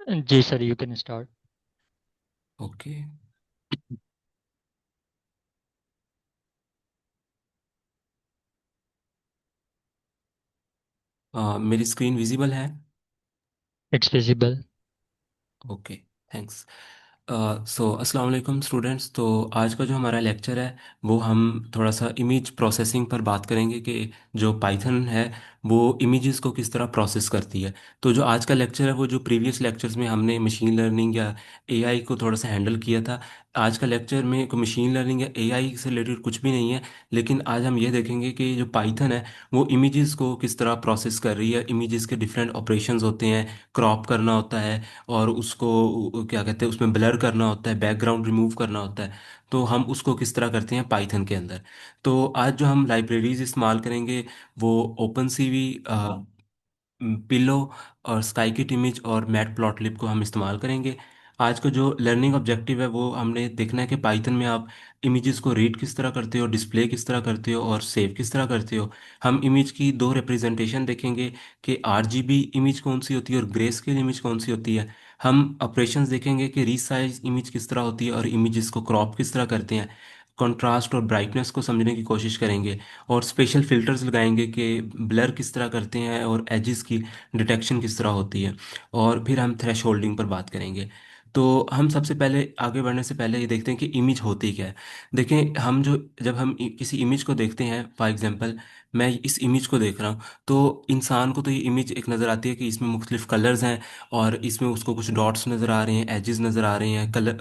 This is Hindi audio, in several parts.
Ji sir, you can start. Okay. मेरी स्क्रीन विजिबल है। It's visible. Okay. Thanks. So अस्सलाम वालेकुम स्टूडेंट्स। तो आज का जो हमारा लेक्चर है वो हम थोड़ा सा इमेज प्रोसेसिंग पर बात करेंगे कि जो पाइथन है वो इमेजेस को किस तरह प्रोसेस करती है। तो जो आज का लेक्चर है वो जो प्रीवियस लेक्चर्स में हमने मशीन लर्निंग या एआई को थोड़ा सा हैंडल किया था, आज का लेक्चर में कोई मशीन लर्निंग या एआई से रिलेटेड कुछ भी नहीं है। लेकिन आज हम ये देखेंगे कि जो पाइथन है वो इमेजेस को किस तरह प्रोसेस कर रही है। इमेजेस के डिफरेंट ऑपरेशंस होते हैं, क्रॉप करना होता है और उसको क्या कहते हैं, उसमें ब्लर करना होता है, बैकग्राउंड रिमूव करना होता है। तो हम उसको किस तरह करते हैं पाइथन के अंदर। तो आज जो हम लाइब्रेरीज इस्तेमाल करेंगे वो ओपन सीवी, पिलो और स्काईकिट इमेज और मैट प्लॉटलिब को हम इस्तेमाल करेंगे। आज का जो लर्निंग ऑब्जेक्टिव है वो हमने देखना है कि पाइथन में आप इमेजेस को रीड किस तरह करते हो, डिस्प्ले किस तरह करते हो और सेव किस तरह करते हो। हम इमेज की दो रिप्रेजेंटेशन देखेंगे कि आरजीबी इमेज कौन सी होती है और ग्रे स्केल इमेज कौन सी होती है। हम ऑपरेशंस देखेंगे कि रीसाइज इमेज किस तरह होती है और इमेजेस को क्रॉप किस तरह करते हैं। कंट्रास्ट और ब्राइटनेस को समझने की कोशिश करेंगे और स्पेशल फिल्टर्स लगाएंगे कि ब्लर किस तरह करते हैं और एजेस की डिटेक्शन किस तरह होती है। और फिर हम थ्रेश होल्डिंग पर बात करेंगे। तो हम सबसे पहले आगे बढ़ने से पहले ये देखते हैं कि इमेज होती क्या है। देखें, हम जो जब हम किसी इमेज को देखते हैं, फॉर एग्जांपल मैं इस इमेज को देख रहा हूँ, तो इंसान को तो ये इमेज एक नज़र आती है कि इसमें मुख्तलिफ कलर्स हैं और इसमें उसको कुछ डॉट्स नज़र आ रहे हैं, एजेस नज़र आ रहे हैं, कलर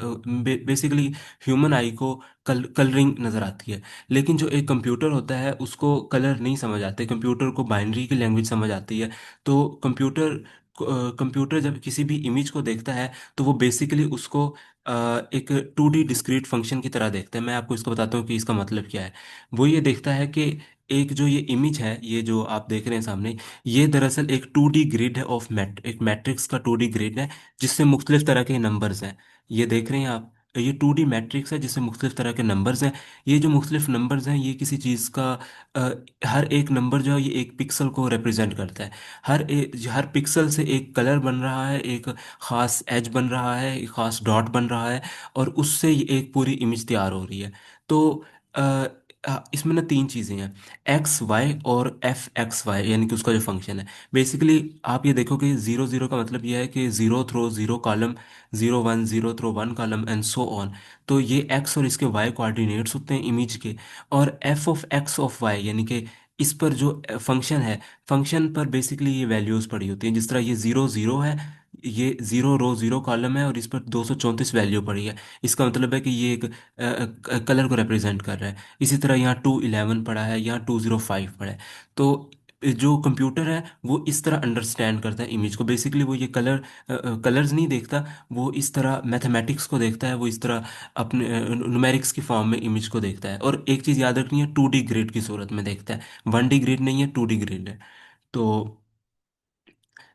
बेसिकली ह्यूमन आई को कलरिंग नज़र आती है। लेकिन जो एक कंप्यूटर होता है उसको कलर नहीं समझ आते, कंप्यूटर को बाइनरी की लैंग्वेज समझ आती है। तो कंप्यूटर जब किसी भी इमेज को देखता है तो वो बेसिकली उसको एक 2D डिस्क्रीट फंक्शन की तरह देखता है। मैं आपको इसको बताता हूँ कि इसका मतलब क्या है। वो ये देखता है कि एक जो ये इमेज है, ये जो आप देख रहे हैं सामने, ये दरअसल एक 2D ग्रिड है ऑफ एक मैट्रिक्स का 2D ग्रिड है जिससे मुख्तलिफ तरह के नंबर्स हैं। ये देख रहे हैं आप, ये 2D मैट्रिक्स है जिसमें मुख्तलिफ तरह के नंबर्स हैं। ये जो मुख्तलिफ नंबर्स हैं ये किसी चीज़ का हर एक नंबर जो है ये एक पिक्सल को रिप्रेजेंट करता है। हर पिक्सल से एक कलर बन रहा है, एक ख़ास एज बन रहा है, एक ख़ास डॉट बन रहा है और उससे ये एक पूरी इमेज तैयार हो रही है। तो अ, इसमें ना तीन चीज़ें हैं, एक्स वाई और एफ एक्स वाई, यानी कि उसका जो फंक्शन है। बेसिकली आप ये देखो कि ज़ीरो ज़ीरो का मतलब यह है कि zero through zero column, zero one zero through one column and so on. तो ये एक्स और इसके वाई कोऑर्डिनेट्स होते हैं इमेज के। और f of x of y यानी कि इस पर जो फंक्शन है, फंक्शन पर बेसिकली ये वैल्यूज़ पड़ी होती हैं। जिस तरह ये ज़ीरो ज़ीरो है, ये ज़ीरो रो ज़ीरो कॉलम है और इस पर 234 वैल्यू पड़ी है। इसका मतलब है कि ये एक कलर को रिप्रेजेंट कर रहा है। इसी तरह यहाँ 211 पड़ा है, यहाँ 205 पड़ा है। तो जो कंप्यूटर है वो इस तरह अंडरस्टैंड करता है इमेज को। बेसिकली वो ये कलर्स नहीं देखता, वो इस तरह मैथमेटिक्स को देखता है, वो इस तरह अपने न्यूमेरिक्स की फॉर्म में इमेज को देखता है। और एक चीज़ याद रखनी है, 2D ग्रिड की सूरत में देखता है, 1D ग्रिड नहीं है, 2D ग्रिड है। तो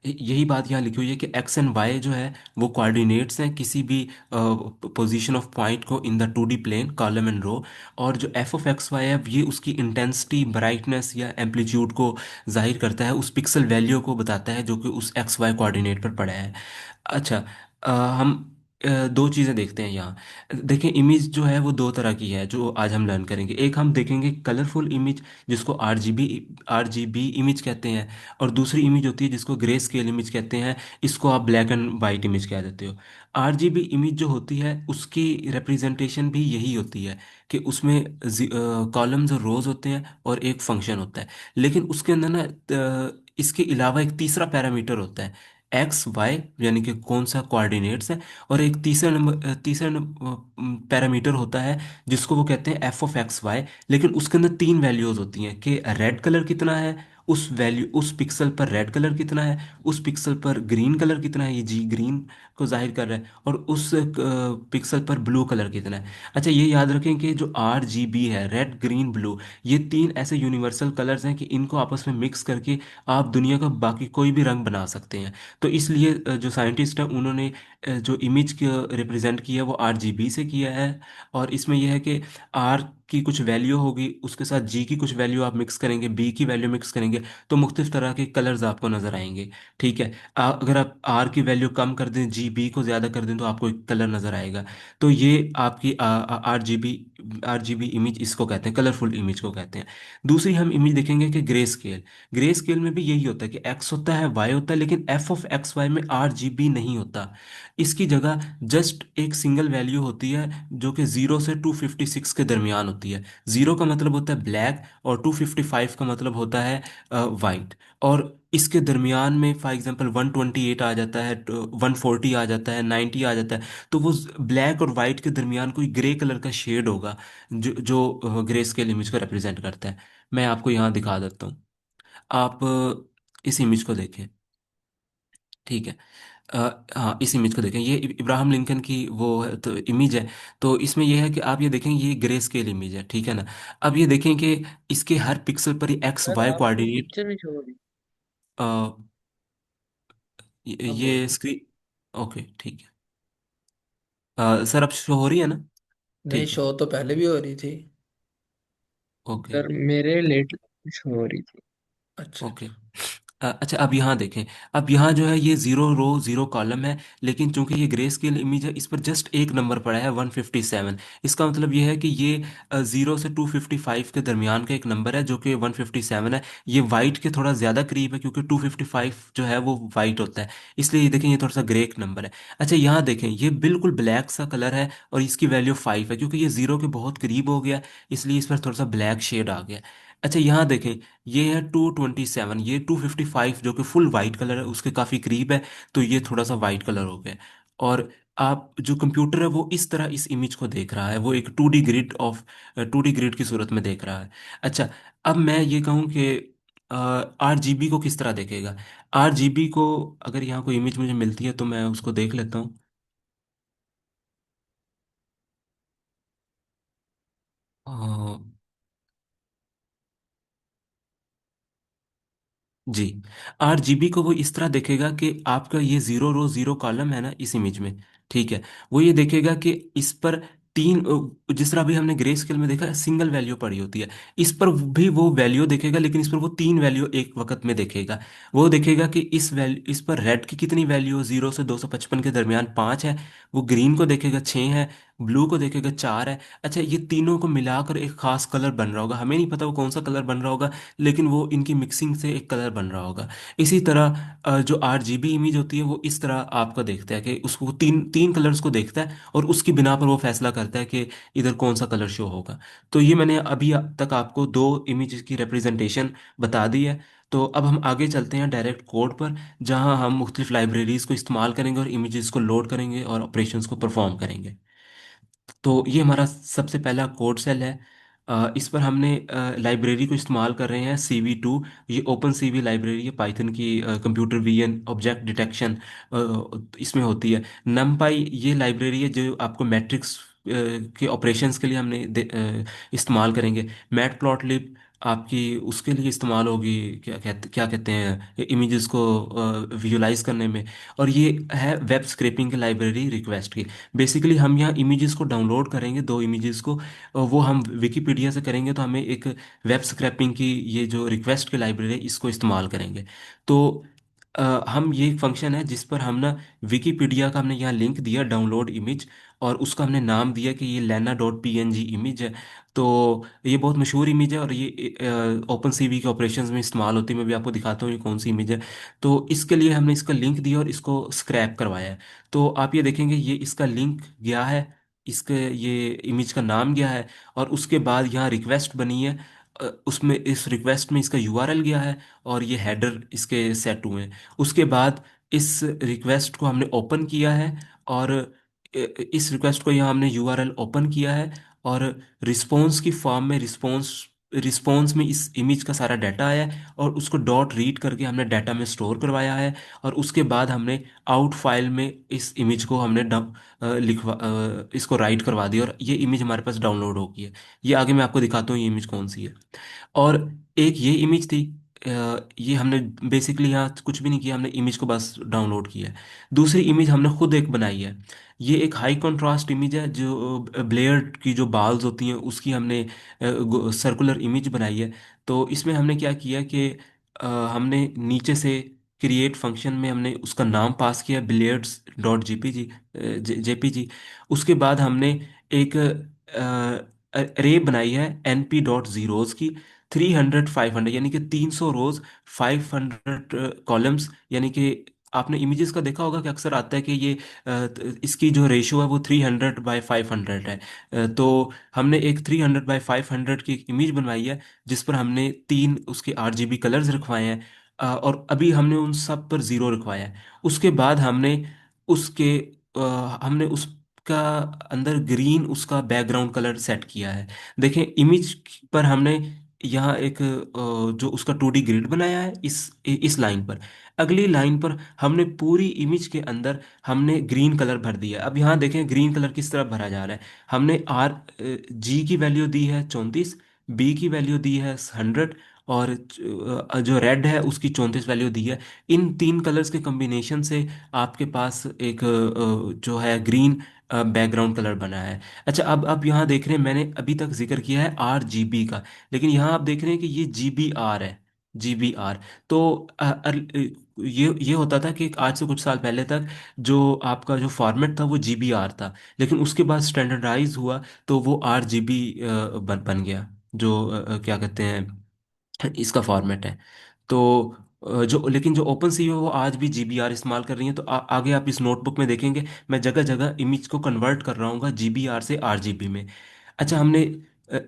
यही बात यहाँ लिखी हुई है कि एक्स एंड वाई जो है वो कोऑर्डिनेट्स हैं किसी भी पोजीशन ऑफ पॉइंट को in the 2D plane, column and row. और जो एफ ऑफ एक्स वाई है ये उसकी इंटेंसिटी, ब्राइटनेस या एम्पलीट्यूड को जाहिर करता है, उस पिक्सल वैल्यू को बताता है जो कि उस एक्स वाई कोऑर्डिनेट पर पड़ा है। अच्छा, हम दो चीज़ें देखते हैं यहाँ। देखें, इमेज जो है वो दो तरह की है जो आज हम लर्न करेंगे। एक हम देखेंगे कलरफुल इमेज जिसको आरजीबी इमेज कहते हैं, और दूसरी इमेज होती है जिसको ग्रे स्केल इमेज कहते हैं। इसको आप ब्लैक एंड वाइट इमेज कह देते हो। आरजीबी इमेज जो होती है उसकी रिप्रेजेंटेशन भी यही होती है कि उसमें कॉलम्स और रोज होते हैं और एक फंक्शन होता है। लेकिन उसके अंदर ना इसके अलावा एक तीसरा पैरामीटर होता है, एक्स वाई, यानी कि कौन सा कोऑर्डिनेट्स है। और एक तीसरा पैरामीटर होता है जिसको वो कहते हैं एफ ऑफ एक्स वाई। लेकिन उसके अंदर तीन वैल्यूज होती हैं कि रेड कलर कितना है, उस पिक्सल पर रेड कलर कितना है, उस पिक्सल पर ग्रीन कलर कितना है, ये जी ग्रीन को जाहिर कर रहा है, और उस पिक्सल पर ब्लू कलर कितना है। अच्छा, ये याद रखें कि जो आर जी बी है, रेड ग्रीन ब्लू, ये तीन ऐसे यूनिवर्सल कलर्स हैं कि इनको आपस में मिक्स करके आप दुनिया का बाकी कोई भी रंग बना सकते हैं। तो इसलिए जो साइंटिस्ट हैं उन्होंने जो इमेज को रिप्रेजेंट किया है वो आर जी बी से किया है। और इसमें यह है कि आर की कुछ वैल्यू होगी, उसके साथ जी की कुछ वैल्यू आप मिक्स करेंगे, बी की वैल्यू मिक्स करेंगे, तो मुख्तलिफ तरह के कलर्स आपको नजर आएंगे। ठीक है। अगर आप आर की वैल्यू कम कर दें, जी बी को ज़्यादा कर दें, तो आपको एक कलर नजर आएगा। तो ये आपकी आर जी बी इमेज इसको कहते हैं, कलरफुल इमेज को कहते हैं। दूसरी हम इमेज देखेंगे कि ग्रे स्केल। ग्रे स्केल में भी यही होता है कि एक्स होता है, वाई होता है, लेकिन एफ ऑफ एक्स वाई में आर जी बी नहीं होता। इसकी जगह जस्ट एक सिंगल वैल्यू होती है जो कि 0 से 256 के दरमियान होती है। 0 का मतलब होता है ब्लैक, और 255 का मतलब होता है वाइट। और इसके दरमियान में फॉर एग्जांपल 128 आ जाता है, 140 आ जाता है, 90 आ जाता है। तो वो ब्लैक और वाइट के दरमियान कोई ग्रे कलर का शेड होगा जो ग्रे स्केल इमेज को रिप्रेजेंट करता है। मैं आपको यहाँ दिखा देता हूँ। आप इस इमेज को देखें। ठीक है। हाँ, इस इमेज को देखें, ये इब्राहिम लिंकन की वो तो इमेज है। तो इसमें ये है कि आप ये देखें, ये ग्रे स्केल इमेज है, ठीक है ना। अब ये देखें कि इसके हर पिक्सल पर एक्स सर वाई आपकी कोऑर्डिनेट। पिक्चर नहीं शो हो रही। अब ये बोलिए। स्क्रीन। ओके, ठीक है। सर अब शो हो रही है ना? नहीं, ठीक है। शो तो पहले भी हो रही थी। ओके। सर मेरे लेट शो हो रही थी। अच्छा ओके। अच्छा। अच्छा, अब यहाँ देखें। अब यहाँ जो है ये 0 रो 0 कॉलम है, लेकिन चूंकि ये ग्रे स्केल इमेज है, इस पर जस्ट एक नंबर पड़ा है 157। इसका मतलब ये है कि ये 0 से 255 के दरमियान का एक नंबर है जो कि 157 है। ये वाइट के थोड़ा ज़्यादा करीब है, क्योंकि 255 जो है वो वाइट होता है। इसलिए ये देखें, ये थोड़ा सा ग्रे एक नंबर है। अच्छा, यहाँ देखें, ये बिल्कुल ब्लैक सा कलर है, और इसकी वैल्यू 5 है, क्योंकि ये 0 के बहुत करीब हो गया, इसलिए इस पर थोड़ा सा ब्लैक शेड आ गया। अच्छा, यहाँ देखें, ये है 227, ये 255 जो कि फुल वाइट कलर है उसके काफ़ी करीब है, तो ये थोड़ा सा वाइट कलर हो गया। और आप जो कंप्यूटर है वो इस तरह इस इमेज को देख रहा है, वो एक 2D ग्रिड की सूरत में देख रहा है। अच्छा, अब मैं ये कहूँ कि आर जी बी को किस तरह देखेगा। आर जी बी को, अगर यहाँ कोई इमेज मुझे मिलती है तो मैं उसको देख लेता हूँ। अ, जी। आर जी बी को वो इस तरह देखेगा कि आपका ये 0 रो 0 कॉलम है ना इस इमेज में। ठीक है। वो ये देखेगा कि इस पर तीन, जिस तरह अभी हमने ग्रे स्केल में देखा सिंगल वैल्यू पड़ी होती है, इस पर भी वो वैल्यू देखेगा, लेकिन इस पर वो तीन वैल्यू एक वक्त में देखेगा। वो देखेगा कि इस पर रेड की कितनी वैल्यू 0 से 255 के दरमियान 5 है। वो ग्रीन को देखेगा 6 है। ब्लू को देखेगा 4 है। अच्छा, ये तीनों को मिलाकर एक खास कलर बन रहा होगा, हमें नहीं पता वो कौन सा कलर बन रहा होगा, लेकिन वो इनकी मिक्सिंग से एक कलर बन रहा होगा। इसी तरह जो आर जी बी इमेज होती है वो इस तरह आपको देखता है कि उसको वो तीन तीन कलर्स को देखता है, और उसकी बिना पर वो फैसला करता है कि इधर कौन सा कलर शो होगा। तो ये मैंने अभी तक आपको दो इमेज की रिप्रेजेंटेशन बता दी है। तो अब हम आगे चलते हैं डायरेक्ट कोड पर, जहां हम मुख्तलिफ लाइब्रेरीज को इस्तेमाल करेंगे और इमेजेस को लोड करेंगे और ऑपरेशंस को परफॉर्म करेंगे। तो ये हमारा सबसे पहला कोड सेल है। इस पर हमने लाइब्रेरी को इस्तेमाल कर रहे हैं CV2। ये ओपन सीवी लाइब्रेरी है पाइथन की, कंप्यूटर विजन ऑब्जेक्ट डिटेक्शन इसमें होती है। नमपाई ये लाइब्रेरी है जो आपको मैट्रिक्स के ऑपरेशंस के लिए हमने इस्तेमाल करेंगे। मैटप्लॉटलिब आपकी उसके लिए इस्तेमाल होगी, क्या कहते हैं, इमेजेस को विजुलाइज करने में। और ये है वेब स्क्रैपिंग की लाइब्रेरी रिक्वेस्ट की। बेसिकली हम यहाँ इमेजेस को डाउनलोड करेंगे, दो इमेजेस को, वो हम विकीपीडिया से करेंगे, तो हमें एक वेब स्क्रैपिंग की ये जो रिक्वेस्ट की लाइब्रेरी है इसको इस्तेमाल करेंगे। तो हम ये एक फंक्शन है जिस पर हम ना विकीपीडिया का हमने यहाँ लिंक दिया डाउनलोड इमेज, और उसका हमने नाम दिया कि ये lena.png इमेज है। तो ये बहुत मशहूर इमेज है, और ये ओपन सीवी के ऑपरेशंस में इस्तेमाल होती है। मैं भी आपको दिखाता हूँ ये कौन सी इमेज है। तो इसके लिए हमने इसका लिंक दिया और इसको स्क्रैप करवाया है। तो आप ये देखेंगे, ये इसका लिंक गया है, इसके ये इमेज का नाम गया है, और उसके बाद यहाँ रिक्वेस्ट बनी है। उसमें इस रिक्वेस्ट में इसका यूआरएल गया है, और ये हेडर इसके सेट हुए हैं। उसके बाद इस रिक्वेस्ट को हमने ओपन किया है, और इस रिक्वेस्ट को यहाँ हमने यूआरएल ओपन किया है, और रिस्पॉन्स की फॉर्म में रिस्पॉन्स रिस्पॉन्स में इस इमेज का सारा डाटा आया है, और उसको डॉट रीड करके हमने डाटा में स्टोर करवाया है। और उसके बाद हमने आउट फाइल में इस इमेज को हमने इसको राइट करवा दिया, और ये इमेज हमारे पास डाउनलोड हो गई है। ये आगे मैं आपको दिखाता हूँ ये इमेज कौन सी है। और एक ये इमेज थी, ये हमने बेसिकली यहाँ कुछ भी नहीं किया, हमने इमेज को बस डाउनलोड किया है। दूसरी इमेज हमने खुद एक बनाई है। ये एक हाई कंट्रास्ट इमेज है, जो ब्लेयर की जो बाल्स होती हैं उसकी हमने सर्कुलर इमेज बनाई है। तो इसमें हमने क्या किया कि हमने नीचे से क्रिएट फंक्शन में हमने उसका नाम पास किया, बिलियर्ड्स डॉट जेपीजी जेपीजी। उसके बाद हमने एक रे बनाई है एनपी डॉट जीरोज की, 300 500 यानी कि 300 रोज, 500 कॉलम्स। यानी कि आपने इमेजेस का देखा होगा कि अक्सर आता है कि ये इसकी जो रेशियो है वो 300 बाय 500 है। तो हमने एक 300 बाय 500 की एक इमेज बनवाई है, जिस पर हमने तीन उसके RGB कलर्स रखवाए हैं। और अभी हमने उन सब पर ज़ीरो रखवाया है। उसके बाद उसके हमने उसका अंदर ग्रीन उसका बैकग्राउंड कलर सेट किया है। देखें इमेज पर हमने यहाँ एक जो उसका 2D ग्रिड बनाया है इस लाइन पर। अगली लाइन पर हमने पूरी इमेज के अंदर हमने ग्रीन कलर भर दिया। अब यहाँ देखें ग्रीन कलर किस तरह भरा जा रहा है। हमने जी की वैल्यू दी है 34, बी की वैल्यू दी है 100, और जो रेड है उसकी 34 वैल्यू दी है। इन तीन कलर्स के कम्बिनेशन से आपके पास एक जो है ग्रीन बैकग्राउंड कलर बना है। अच्छा, अब यहाँ देख रहे हैं मैंने अभी तक जिक्र किया है RGB का, लेकिन यहाँ आप देख रहे हैं कि ये GBR है, GBR। तो ये होता था कि आज से कुछ साल पहले तक जो आपका जो फॉर्मेट था वो GBR था, लेकिन उसके बाद स्टैंडर्डाइज हुआ तो वो RGB बन गया, जो क्या कहते हैं इसका फॉर्मेट है। तो जो लेकिन जो ओपन सी है वो आज भी GBR इस्तेमाल कर रही है। तो आगे आप इस नोटबुक में देखेंगे मैं जगह जगह इमेज को कन्वर्ट कर रहा हूँ GBR से RGB में। अच्छा, हमने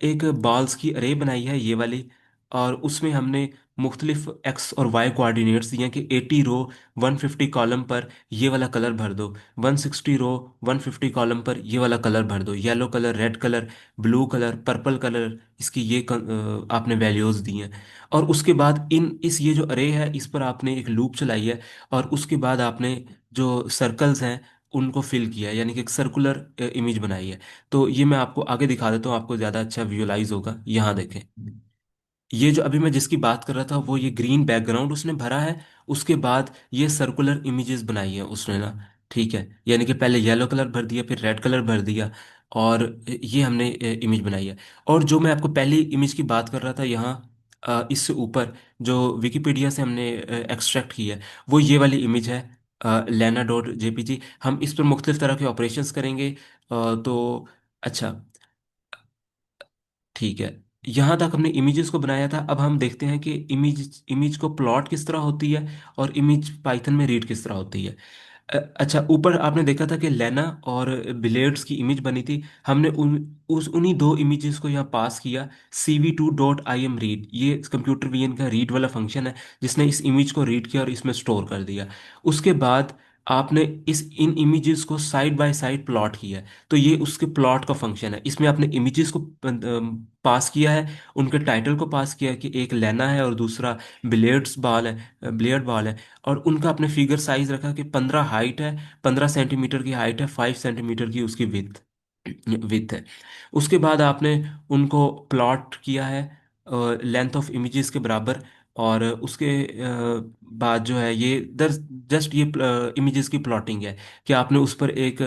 एक बॉल्स की अरे बनाई है ये वाली, और उसमें हमने मुख्तलिफ एक्स और वाई कोऑर्डिनेट्स दिए हैं कि 80 रो 150 कॉलम पर ये वाला कलर भर दो, 160 रो 150 कॉलम पर ये वाला कलर भर दो, yellow colour, red colour, blue colour, purple colour, इसकी आपने वैल्यूज दी हैं। और उसके बाद इस ये जो अरे है इस पर आपने एक लूप चलाई है, और उसके बाद आपने जो सर्कल्स हैं उनको फिल किया है, यानी कि एक सर्कुलर इमेज बनाई है। तो ये मैं आपको आगे दिखा देता हूँ, आपको ज़्यादा अच्छा विजुलाइज होगा। यहाँ देखें, ये जो अभी मैं जिसकी बात कर रहा था वो ये ग्रीन बैकग्राउंड उसने भरा है। उसके बाद ये सर्कुलर इमेजेस बनाई है उसने ना, ठीक है। यानी कि पहले येलो कलर भर दिया, फिर रेड कलर भर दिया, और ये हमने इमेज बनाई है। और जो मैं आपको पहली इमेज की बात कर रहा था यहाँ इससे ऊपर जो विकिपीडिया से हमने एक्सट्रैक्ट की है, वो ये वाली इमेज है, लेना डॉट जेपीजी। हम इस पर मुख्तलिफ तरह के ऑपरेशंस करेंगे। तो अच्छा, ठीक है। यहाँ तक हमने इमेजेस को बनाया था। अब हम देखते हैं कि इमेज इमेज को प्लॉट किस तरह होती है और इमेज पाइथन में रीड किस तरह होती है। अच्छा, ऊपर आपने देखा था कि लेना और बिलेट्स की इमेज बनी थी। हमने उन्हीं दो इमेजेस को यहाँ पास किया, CV2.IM रीड। ये कंप्यूटर वीएन का रीड वाला फंक्शन है जिसने इस इमेज को रीड किया और इसमें स्टोर कर दिया। उसके बाद आपने इन इमेजेस को साइड बाय साइड प्लॉट किया है। तो ये उसके प्लॉट का फंक्शन है। इसमें आपने इमेजेस को पास किया है, उनके टाइटल को पास किया है कि एक लेना है और दूसरा बिलियर्ड बॉल है। और उनका अपने फिगर साइज रखा कि 15 हाइट है, 15 सेंटीमीटर की हाइट है, 5 सेंटीमीटर की उसकी विथ है। उसके बाद आपने उनको प्लॉट किया है लेंथ ऑफ इमेजेस के बराबर। और उसके बाद जो है ये जस्ट ये इमेजेस की प्लॉटिंग है कि आपने उस पर एक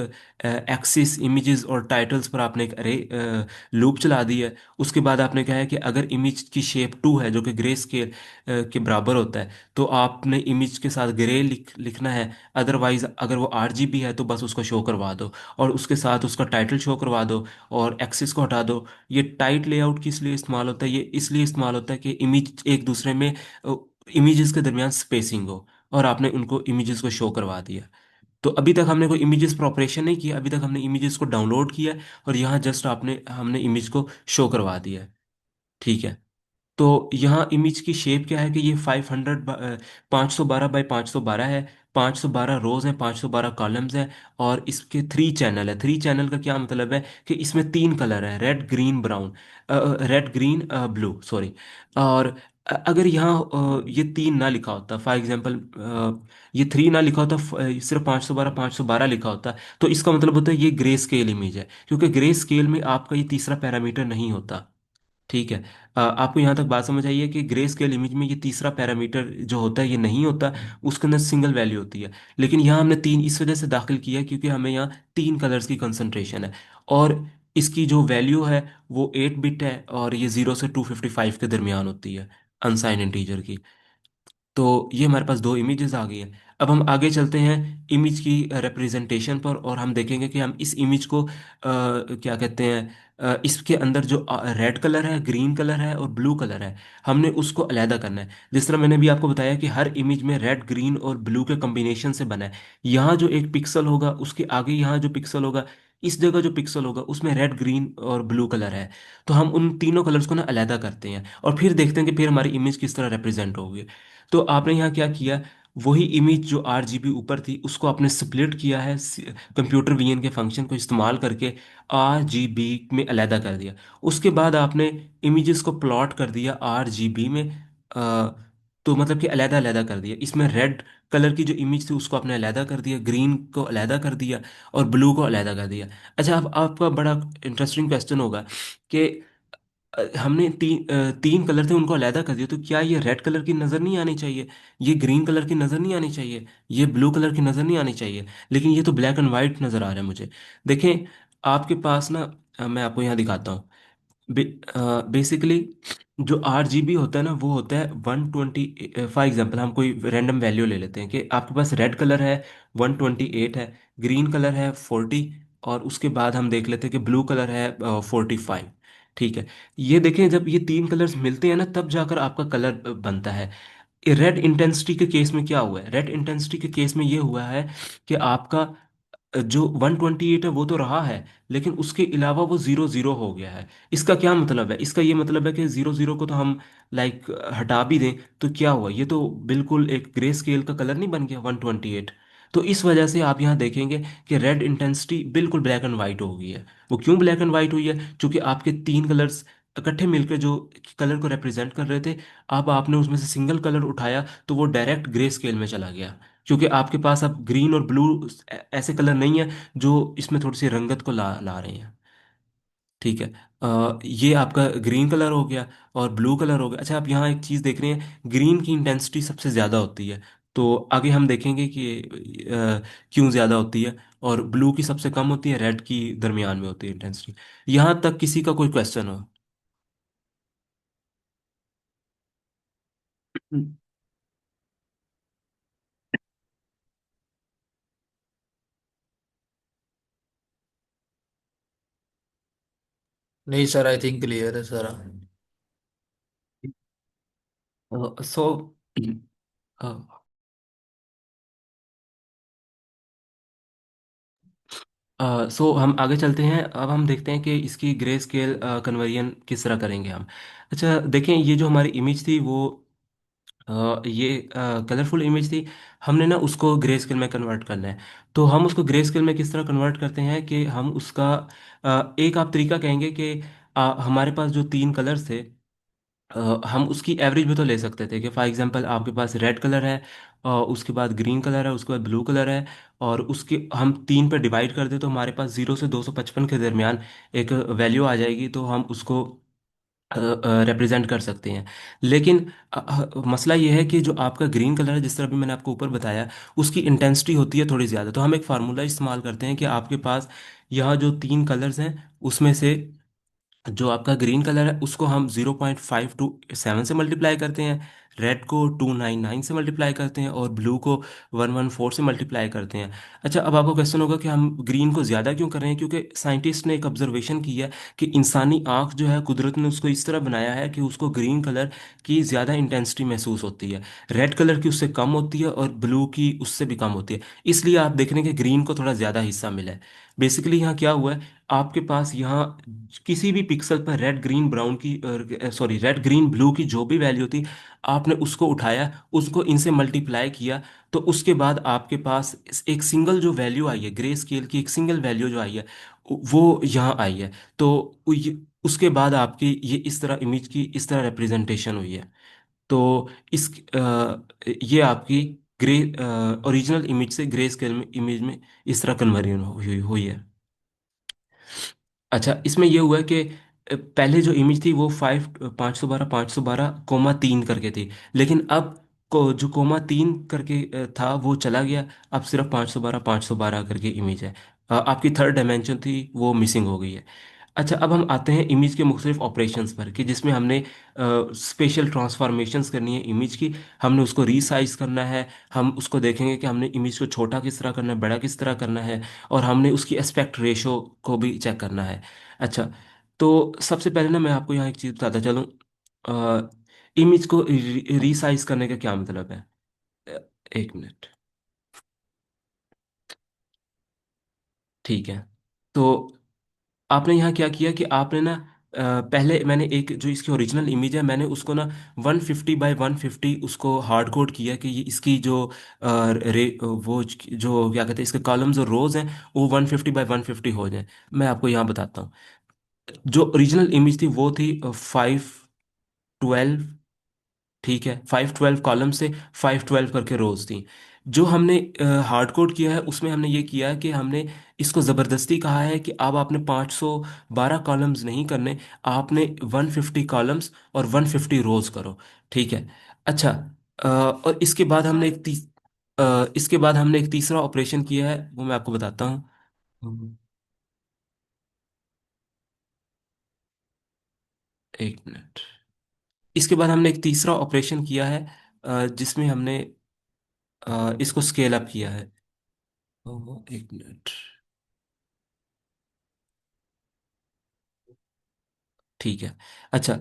एक्सिस इमेजेस और टाइटल्स पर आपने एक अरे लूप चला दी है। उसके बाद आपने कहा है कि अगर इमेज की शेप 2 है जो कि ग्रे स्केल के बराबर होता है, तो आपने इमेज के साथ ग्रे लिखना है। अदरवाइज अगर वो RGB है तो बस उसको शो करवा दो, और उसके साथ उसका टाइटल शो करवा दो, और एक्सिस को हटा दो। ये टाइट लेआउट किस लिए इस्तेमाल होता है? ये इसलिए इस्तेमाल होता है कि इमेज एक दूसरे में इमेजेस के दरमियान स्पेसिंग हो, और आपने उनको इमेजेस को शो करवा दिया। तो अभी तक हमने कोई इमेजेस पर ऑपरेशन नहीं किया, अभी तक हमने इमेजेस को डाउनलोड किया है, और यहाँ जस्ट आपने हमने इमेज को शो करवा दिया है, ठीक है। तो यहाँ इमेज की शेप क्या है कि ये 512 बाय 512 है, 512 रोज हैं, 512 कॉलम्स हैं, और इसके 3 चैनल है। 3 चैनल का क्या मतलब है कि इसमें 3 कलर है, red green brown, red green blue, sorry. और अगर यहाँ ये 3 ना लिखा होता, फॉर एग्जांपल ये 3 ना लिखा होता, सिर्फ 512 लिखा होता, तो इसका मतलब होता है ये ग्रे स्केल इमेज है, क्योंकि ग्रे स्केल में आपका ये तीसरा पैरामीटर नहीं होता। ठीक है। आपको यहाँ तक बात समझ आई है कि ग्रे स्केल इमेज में ये तीसरा पैरामीटर जो होता है ये नहीं होता, उसके अंदर सिंगल वैल्यू होती है। लेकिन यहाँ हमने तीन इस वजह से दाखिल किया है क्योंकि हमें यहाँ तीन कलर्स की कंसंट्रेशन है, और इसकी जो वैल्यू है वो 8 बिट है, और ये 0 से 255 के दरमियान होती है अनसाइन इंटीजर की। तो ये हमारे पास दो इमेजेस आ गई हैं। अब हम आगे चलते हैं इमेज की रिप्रेजेंटेशन पर, और हम देखेंगे कि हम इस इमेज को क्या कहते हैं, इसके अंदर जो रेड कलर है, ग्रीन कलर है और ब्लू कलर है, हमने उसको अलहदा करना है। जिस तरह मैंने भी आपको बताया कि हर इमेज में रेड, ग्रीन और ब्लू के कॉम्बिनेशन से बना है। यहाँ जो एक पिक्सल होगा उसके आगे यहाँ जो पिक्सल होगा, इस जगह जो पिक्सल होगा उसमें रेड, ग्रीन और ब्लू कलर है। तो हम उन तीनों कलर्स को ना अलहदा करते हैं और फिर देखते हैं कि फिर हमारी इमेज किस तरह रिप्रेजेंट होगी। तो आपने यहाँ क्या किया, वही इमेज जो 8 GB ऊपर थी उसको आपने स्प्लिट किया है कंप्यूटर वीएन के फंक्शन को इस्तेमाल करके, RGB में अलहदा कर दिया। उसके बाद आपने इमेजेस को प्लॉट कर दिया RGB में। तो मतलब कि अलहदा अलहदा कर दिया, इसमें रेड कलर की जो इमेज थी उसको आपने अलहदा कर दिया, ग्रीन को अलहदा कर दिया और ब्लू को अलहदा कर दिया। अच्छा, अब आपका बड़ा इंटरेस्टिंग क्वेश्चन होगा कि हमने तीन कलर थे उनको अलहदा कर दिया, तो क्या ये रेड कलर की नज़र नहीं आनी चाहिए, ये ग्रीन कलर की नज़र नहीं आनी चाहिए, ये ब्लू कलर की नज़र नहीं आनी चाहिए, लेकिन ये तो ब्लैक एंड वाइट नज़र आ रहा है मुझे। देखें, आपके पास ना मैं आपको यहाँ दिखाता हूँ। बेसिकली जो 8 GB होता है ना वो होता है 120। फॉर एग्जाम्पल हम कोई रैंडम वैल्यू ले लेते हैं कि आपके पास रेड कलर है 128 है, ग्रीन कलर है 40, और उसके बाद हम देख लेते हैं कि ब्लू कलर है 45। ठीक है। ये देखें, जब ये तीन कलर्स मिलते हैं ना तब जाकर आपका कलर बनता है। रेड इंटेंसिटी के केस में क्या हुआ है, रेड इंटेंसिटी के केस में ये हुआ है कि आपका जो 128 है वो तो रहा है, लेकिन उसके अलावा वो 0 0 हो गया है। इसका क्या मतलब है, इसका ये मतलब है कि 0 0 को तो हम लाइक हटा भी दें तो क्या हुआ, ये तो बिल्कुल एक ग्रे स्केल का कलर नहीं बन गया 128। तो इस वजह से आप यहाँ देखेंगे कि रेड इंटेंसिटी बिल्कुल ब्लैक एंड वाइट हो गई है। वो क्यों ब्लैक एंड वाइट हुई है, क्योंकि आपके तीन कलर्स इकट्ठे मिलकर जो कलर को रिप्रेजेंट कर रहे थे, अब आपने उसमें से सिंगल कलर उठाया तो वो डायरेक्ट ग्रे स्केल में चला गया, क्योंकि आपके पास अब ग्रीन और ब्लू ऐसे कलर नहीं है जो इसमें थोड़ी सी रंगत को ला ला रहे हैं। ठीक है। ये आपका ग्रीन कलर हो गया और ब्लू कलर हो गया। अच्छा, आप यहाँ एक चीज़ देख रहे हैं, ग्रीन की इंटेंसिटी सबसे ज़्यादा होती है। तो आगे हम देखेंगे कि क्यों ज़्यादा होती है, और ब्लू की सबसे कम होती है, रेड की दरमियान में होती है इंटेंसिटी। यहाँ तक किसी का कोई क्वेश्चन हो? नहीं सर, आई थिंक क्लियर है सर। सो हम आगे चलते हैं। अब हम देखते हैं कि इसकी ग्रे स्केल कन्वर्जन किस तरह करेंगे हम। अच्छा देखें, ये जो हमारी इमेज थी वो ये कलरफुल इमेज थी। हमने ना उसको ग्रे स्केल में कन्वर्ट करना है। तो हम उसको ग्रे स्केल में किस तरह कन्वर्ट करते हैं कि हम उसका एक आप तरीका कहेंगे कि हमारे पास जो तीन कलर्स थे, हम उसकी एवरेज भी तो ले सकते थे कि फॉर एग्जांपल आपके पास रेड कलर है, उसके बाद ग्रीन कलर है, उसके बाद ब्लू कलर है, और उसके हम तीन पे डिवाइड कर दे तो हमारे पास 0 से 255 के दरमियान एक वैल्यू आ जाएगी, तो हम उसको रिप्रेजेंट कर सकते हैं। लेकिन मसला ये है कि जो आपका ग्रीन कलर है, जिस तरह भी मैंने आपको ऊपर बताया, उसकी इंटेंसिटी होती है थोड़ी ज़्यादा। तो हम एक फार्मूला इस्तेमाल करते हैं कि आपके पास यहाँ जो तीन कलर्स हैं उसमें से जो आपका ग्रीन कलर है उसको हम 0.527 से मल्टीप्लाई करते हैं, रेड को 299 से मल्टीप्लाई करते हैं, और ब्लू को 114 से मल्टीप्लाई करते हैं। अच्छा, अब आपको क्वेश्चन होगा कि हम ग्रीन को ज़्यादा क्यों कर रहे हैं, क्योंकि साइंटिस्ट ने एक ऑब्जर्वेशन किया कि इंसानी आँख जो है कुदरत ने उसको इस तरह बनाया है कि उसको ग्रीन कलर की ज़्यादा इंटेंसिटी महसूस होती है, रेड कलर की उससे कम होती है और ब्लू की उससे भी कम होती है। इसलिए आप देख रहे हैं कि ग्रीन को थोड़ा ज़्यादा हिस्सा मिला है। बेसिकली यहाँ क्या हुआ है, आपके पास यहाँ किसी भी पिक्सल पर रेड, ग्रीन, ब्राउन की सॉरी रेड, ग्रीन, ब्लू की जो भी वैल्यू थी, आपने उसको उठाया, उसको इनसे मल्टीप्लाई किया, तो उसके बाद आपके पास एक सिंगल जो वैल्यू आई है, ग्रे स्केल की एक सिंगल वैल्यू जो आई है वो यहाँ आई है। तो उसके बाद आपकी ये इस तरह इमेज की इस तरह रिप्रेजेंटेशन हुई है। तो ये आपकी ग्रे ओरिजिनल इमेज से ग्रे स्केल में इमेज में इस तरह कन्वर्जन हुई हुई है। अच्छा, इसमें यह हुआ है कि पहले जो इमेज थी वो 512 512 3 करके थी। लेकिन अब जो कोमा 3 करके था वो चला गया। अब सिर्फ 512 512 करके इमेज है। आपकी थर्ड डायमेंशन थी वो मिसिंग हो गई है। अच्छा, अब हम आते हैं इमेज के मुख्तलिफ ऑपरेशंस पर कि जिसमें हमने स्पेशल ट्रांसफॉर्मेशंस करनी है इमेज की। हमने उसको रीसाइज करना है। हम उसको देखेंगे कि हमने इमेज को छोटा किस तरह करना है, बड़ा किस तरह करना है। और हमने उसकी एस्पेक्ट रेशो को भी चेक करना है। अच्छा, तो सबसे पहले ना मैं आपको यहाँ एक चीज़ बताता चलूँ। इमेज को रीसाइज करने का क्या मतलब है। अ, एक मिनट। ठीक है। तो आपने यहाँ क्या किया कि आपने ना पहले मैंने एक जो इसकी ओरिजिनल इमेज है मैंने उसको ना 150 बाई 150 उसको हार्ड कोड किया कि ये इसकी जो वो जो क्या कहते हैं इसके कॉलम्स और रोज हैं वो 150 बाई 150 हो जाए। मैं आपको यहाँ बताता हूँ। जो ओरिजिनल इमेज थी वो थी 512। ठीक है, 512 कॉलम से 512 करके रोज थी। जो हमने हार्ड कोड किया है उसमें हमने ये किया है कि हमने इसको ज़बरदस्ती कहा है कि अब आपने 512 कॉलम्स नहीं करने, आपने 150 कॉलम्स और 150 रोज करो। ठीक है। अच्छा, और इसके बाद हमने एक तीसरा ऑपरेशन किया है वो मैं आपको बताता हूँ। एक मिनट। इसके बाद हमने एक तीसरा ऑपरेशन किया है जिसमें हमने इसको स्केल अप किया है। एक मिनट। ठीक है। अच्छा,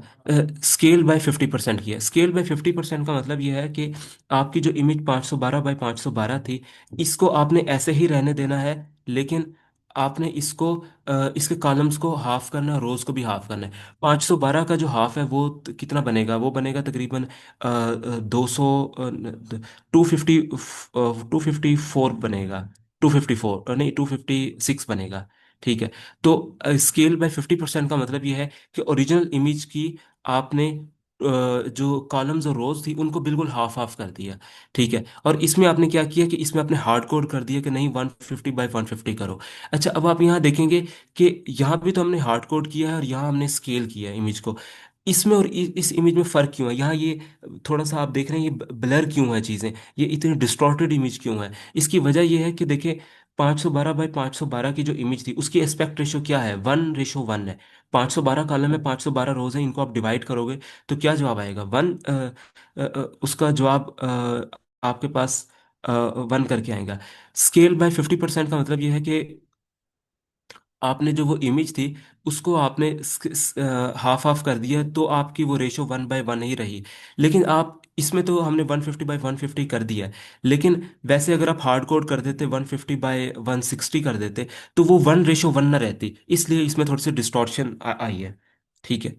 स्केल बाय 50% किया। स्केल बाय 50% का मतलब यह है कि आपकी जो इमेज 512 बाय 512 थी इसको आपने ऐसे ही रहने देना है। लेकिन आपने इसको इसके कॉलम्स को हाफ करना है, रोज को भी हाफ करना है। 512 का जो हाफ है वो कितना बनेगा, वो बनेगा तकरीबन 200 254 बनेगा। 254 नहीं, 256 बनेगा। ठीक है। तो स्केल बाय 50% का मतलब ये है कि ओरिजिनल इमेज की आपने जो कॉलम्स और रोज थी उनको बिल्कुल हाफ हाफ कर दिया। ठीक है। और इसमें आपने क्या किया कि इसमें आपने हार्ड कोड कर दिया कि नहीं 150 बाय 150 करो। अच्छा, अब आप यहाँ देखेंगे कि यहाँ भी तो हमने हार्ड कोड किया है और यहाँ हमने स्केल किया है इमेज को। इसमें और इस इमेज में फर्क क्यों है, यहाँ ये थोड़ा सा आप देख रहे हैं ये ब्लर क्यों है चीजें, ये इतनी डिस्टॉर्टेड इमेज क्यों है। इसकी वजह ये है कि देखिए 512 बाय 512 की जो इमेज थी उसकी एस्पेक्ट रेशो क्या है, 1:1 है। 512 कॉलम में 512 रोज हैं, इनको आप डिवाइड करोगे तो क्या जवाब आएगा, उसका जवाब आपके पास 1 करके आएगा। स्केल बाय 50% का मतलब यह है कि आपने जो वो इमेज थी उसको आपने हाफ हाफ कर दिया तो आपकी वो रेशो 1:1 ही रही। लेकिन आप इसमें तो हमने 150 बाय 150 कर दिया है। लेकिन वैसे अगर आप हार्ड कोड कर देते 150 बाय 160 कर देते तो वो 1:1 ना रहती, इसलिए इसमें थोड़ी सी डिस्टॉर्शन आई है। ठीक है।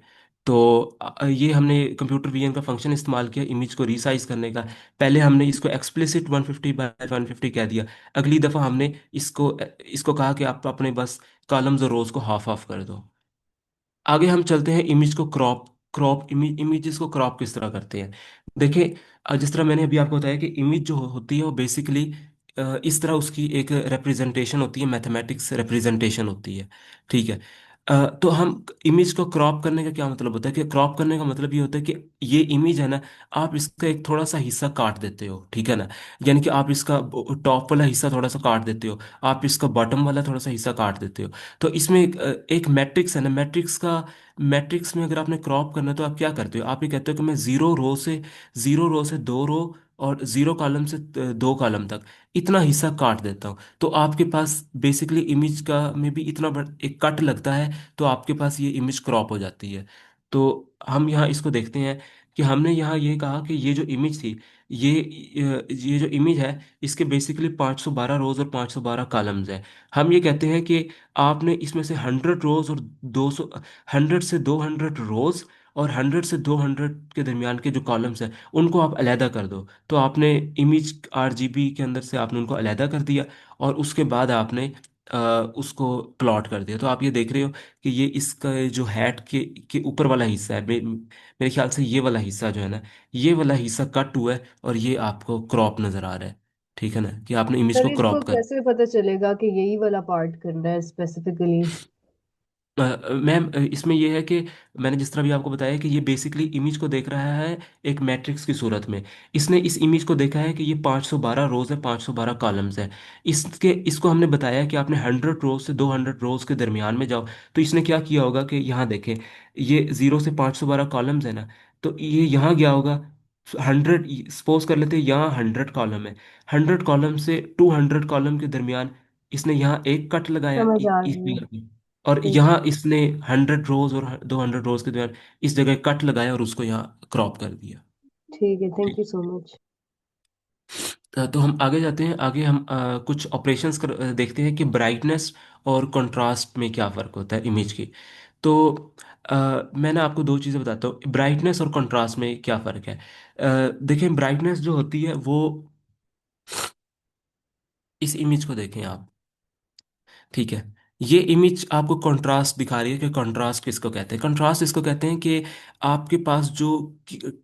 तो ये हमने कंप्यूटर विजन का फंक्शन इस्तेमाल किया इमेज को रीसाइज करने का। पहले हमने इसको एक्सप्लिसिट 150 बाय 150 कह दिया। अगली दफ़ा हमने इसको इसको कहा कि आप अपने बस कॉलम्स और रोज को हाफ हाफ कर दो। आगे हम चलते हैं इमेज को क्रॉप क्रॉप इमेजेस को क्रॉप किस तरह करते हैं। देखिए, जिस तरह मैंने अभी आपको बताया कि इमेज जो होती है वो बेसिकली इस तरह उसकी एक रिप्रेजेंटेशन होती है, मैथमेटिक्स रिप्रेजेंटेशन होती है। ठीक है। तो हम इमेज को क्रॉप करने का क्या मतलब होता है कि क्रॉप करने का मतलब ये होता है कि ये इमेज है ना, आप इसका एक थोड़ा सा हिस्सा काट देते हो। ठीक है ना। यानी कि आप इसका टॉप वाला हिस्सा थोड़ा सा काट देते हो, आप इसका बॉटम वाला थोड़ा सा हिस्सा काट देते हो। तो इसमें एक मैट्रिक्स है ना, मैट्रिक्स में अगर आपने क्रॉप करना है तो आप क्या करते हो, आप ये कहते हो कि मैं जीरो रो से 2 रो और 0 कॉलम से 2 कॉलम तक इतना हिस्सा काट देता हूँ। तो आपके पास बेसिकली इमेज का में भी इतना बड़ा एक कट लगता है तो आपके पास ये इमेज क्रॉप हो जाती है। तो हम यहाँ इसको देखते हैं कि हमने यहाँ ये कहा कि ये जो इमेज थी ये ये जो इमेज है इसके बेसिकली 512 रोज और 512 कॉलम्स है। हम ये कहते हैं कि आपने इसमें से 100 रोज और 200 100 से 200 रोज और 100 से 200 के दरमियान के जो कॉलम्स हैं उनको आप अलहदा कर दो। तो आपने इमेज आरजीबी के अंदर से आपने उनको अलहदा कर दिया और उसके बाद आपने उसको प्लॉट कर दिया। तो आप ये देख रहे हो कि ये इसका जो हैट के ऊपर वाला हिस्सा है, मेरे ख्याल से ये वाला हिस्सा जो है ना, ये वाला हिस्सा कट हुआ है और ये आपको क्रॉप नजर आ रहा है। ठीक है ना, कि आपने इमेज सर को इसको क्रॉप कर। कैसे पता चलेगा कि यही वाला पार्ट करना है स्पेसिफिकली? मैम, इसमें यह है कि मैंने जिस तरह भी आपको बताया कि ये बेसिकली इमेज को देख रहा है एक मैट्रिक्स की सूरत में। इसने इस इमेज को देखा है कि ये 512 रोज है, 512 कॉलम्स है। इसको हमने बताया कि आपने 100 रोज से 200 रोज के दरमियान में जाओ। तो इसने क्या किया होगा कि यहाँ देखें, ये 0 से 512 कॉलम्स है ना, तो ये यहाँ गया होगा 100। सपोज कर लेते हैं यहाँ 100 कॉलम है, 100 कॉलम से 200 कॉलम के दरमियान इसने यहाँ एक कट लगाया समझ आ इस रही है। फिगर पे। और ठीक यहाँ इसने 100 रोज और 200 रोज के दौरान इस जगह कट लगाया और उसको यहाँ क्रॉप कर दिया। ठीक है, थैंक ठीक। You so much. तो हम आगे जाते हैं। आगे हम कुछ ऑपरेशंस देखते हैं कि ब्राइटनेस और कंट्रास्ट में क्या फ़र्क होता है इमेज की। तो मैं ना आपको दो चीज़ें बताता हूँ, ब्राइटनेस और कंट्रास्ट में क्या फ़र्क है। देखें, ब्राइटनेस जो होती है वो, इस इमेज को देखें आप। ठीक है, ये इमेज आपको कंट्रास्ट दिखा रही है कि कंट्रास्ट किसको कहते हैं। कंट्रास्ट इसको कहते हैं कि आपके पास जो